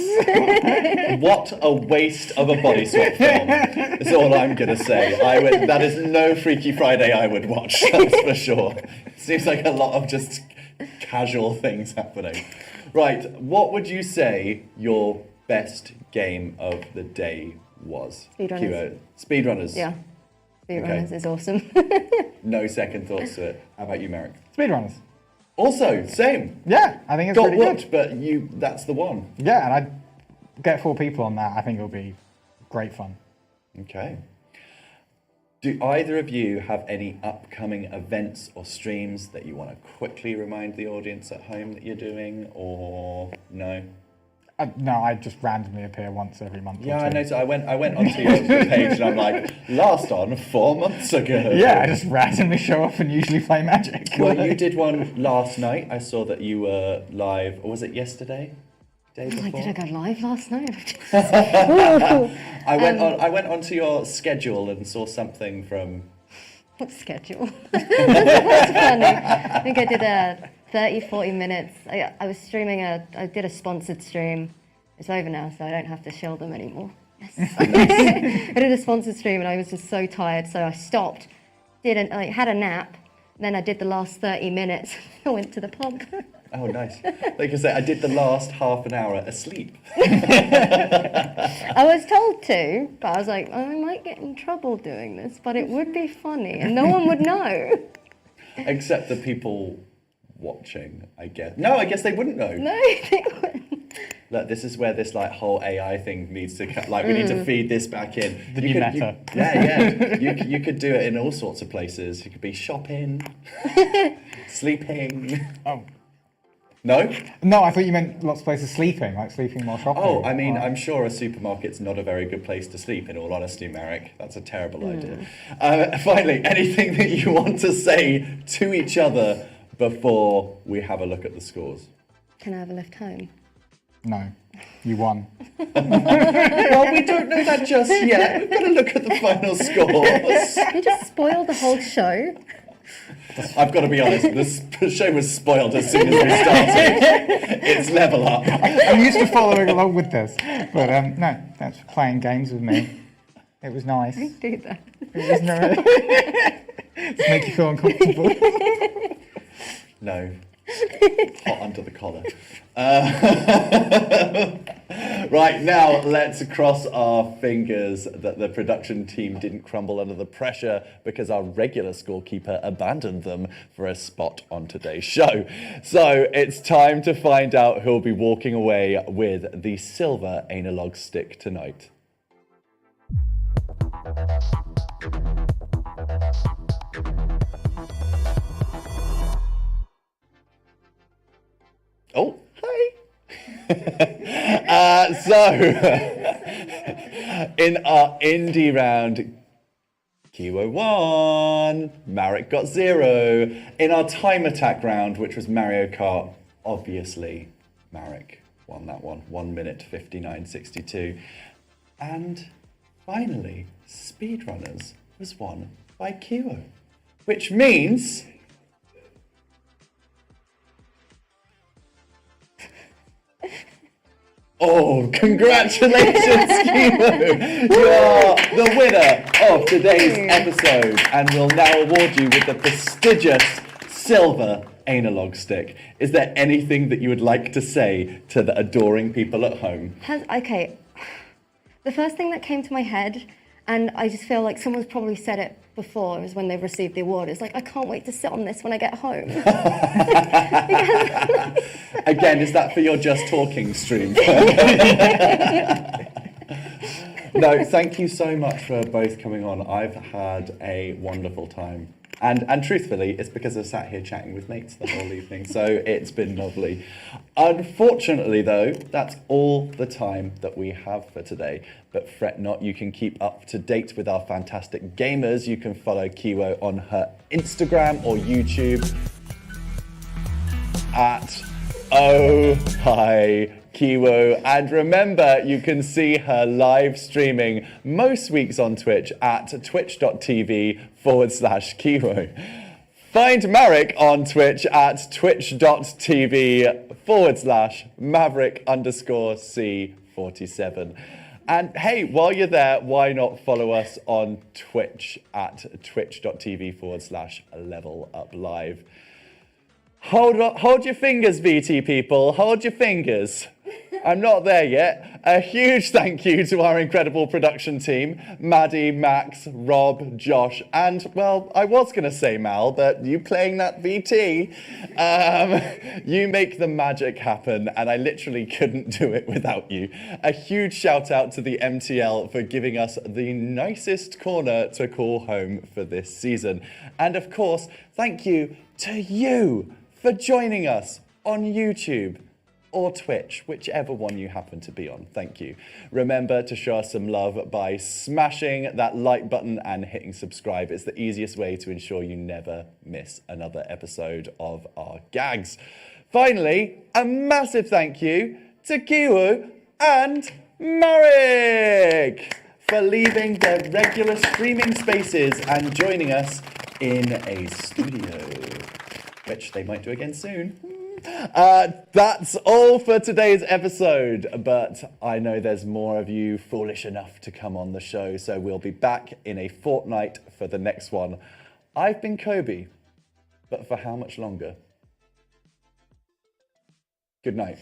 S1: What a waste of a body swap film. Is all I'm gonna say. That is no Freaky Friday I would watch, that's for sure. Seems like a lot of just casual things happening. Right, what would you say your best game of the day was?
S2: Speedrunners.
S1: Kiwo. Speedrunners.
S2: Yeah. Speedrunners is awesome.
S1: No second thoughts to it. How about you, Marek?
S3: Speedrunners.
S1: Also, same.
S3: Yeah, I think it's
S1: Got
S3: really
S1: whooped,
S3: good.
S1: but that's the one.
S3: Yeah, and I'd get 4 people on that. I think it'll be great fun.
S1: Okay. Do either of you have any upcoming events or streams that you want to quickly remind the audience at home that you're doing, or no?
S3: No, I just randomly appear once every month.
S1: Yeah,
S3: or
S1: I
S3: two.
S1: noticed. I went onto your page and I'm like, last on 4 months ago.
S3: Yeah, I just randomly show up and usually play Magic.
S1: Well, you did one last night. I saw that you were live. Or was it yesterday? Day before?
S2: Did I go live last night?
S1: I went onto your schedule and saw something from.
S2: What schedule? That's funny. I think I did 30, 40 minutes. I was streaming I did a sponsored stream. It's over now, so I don't have to shield them anymore. Yes. I did a sponsored stream and I was just so tired, so I stopped, had a nap, then I did the last 30 minutes. I went to the pub.
S1: Oh, nice. Like I said, I did the last half an hour asleep.
S2: I was told to, but I was like, I might get in trouble doing this, but it would be funny and no one would know.
S1: Except the people watching, I guess. No, I guess they wouldn't know.
S2: No, they wouldn't.
S1: Look, this is where this like whole AI thing needs to we need to feed this back in.
S3: The new meta.
S1: You could do it in all sorts of places. You could be shopping, sleeping.
S3: Oh.
S1: No?
S3: No, I thought you meant lots of places sleeping, like sleeping while shopping.
S1: Oh, I mean, I'm sure a supermarket's not a very good place to sleep, in all honesty, Marek. That's a terrible idea. Finally, anything that you want to say to each other before we have a look at the scores?
S2: Can I have a lift home?
S3: No, you won.
S1: Well, we don't know that just yet. We've got to look at the final scores.
S2: You just spoiled the whole show.
S1: I've got to be honest, the show was spoiled as soon as we started. It's level up.
S3: I'm used to following along with this, but no, thanks for playing games with me. It was nice.
S2: Do that.
S3: It was nice. Just make you feel uncomfortable.
S1: No. Hot under the collar. Right, now let's cross our fingers that the production team didn't crumble under the pressure because our regular scorekeeper abandoned them for a spot on today's show. So it's time to find out who'll be walking away with the silver analog stick tonight. Oh, hi. So, in our indie round, Kiwo won, Marek got 0. In our time attack round, which was Mario Kart, obviously, Marek won that one, 1 minute 59.62. And finally, Speedrunners was won by Kiwo, which means... Oh, congratulations, Kiwo! You are the winner of today's episode and will now award you with the prestigious silver analog stick. Is there anything that you would like to say to the adoring people at home?
S2: Okay, the first thing that came to my head, and I just feel like someone's probably said it before, is when they've received the award. It's like, I can't wait to sit on this when I get home.
S1: Again, is that for your Just Talking stream? No, thank you so much for both coming on. I've had a wonderful time. And truthfully, it's because I've sat here chatting with mates the whole evening, so it's been lovely. Unfortunately, though, that's all the time that we have for today. But fret not, you can keep up to date with our fantastic gamers. You can follow Kiwo on her Instagram or YouTube at Oh Hi Kiwo. And remember, you can see her live streaming most weeks on Twitch at twitch.tv/Kiwo. Find Marek on Twitch at twitch.tv/Maverick_C47. And hey, while you're there, why not follow us on Twitch at twitch.tv/leveluplive. Hold your fingers, VT people. Hold your fingers. I'm not there yet. A huge thank you to our incredible production team, Maddie, Max, Rob, Josh, and, well, I was going to say Mal, but you playing that VT, you make the magic happen, and I literally couldn't do it without you. A huge shout out to the MTL for giving us the nicest corner to call home for this season. And of course, thank you to you for joining us on YouTube or Twitch, whichever one you happen to be on. Thank you. Remember to show us some love by smashing that like button and hitting subscribe. It's the easiest way to ensure you never miss another episode of our gags. Finally, a massive thank you to Kiwo and Marek for leaving their regular streaming spaces and joining us in a studio, which they might do again soon. That's all for today's episode, but I know there's more of you foolish enough to come on the show, so we'll be back in a fortnight for the next one. I've been Kobe, but for how much longer? Good night.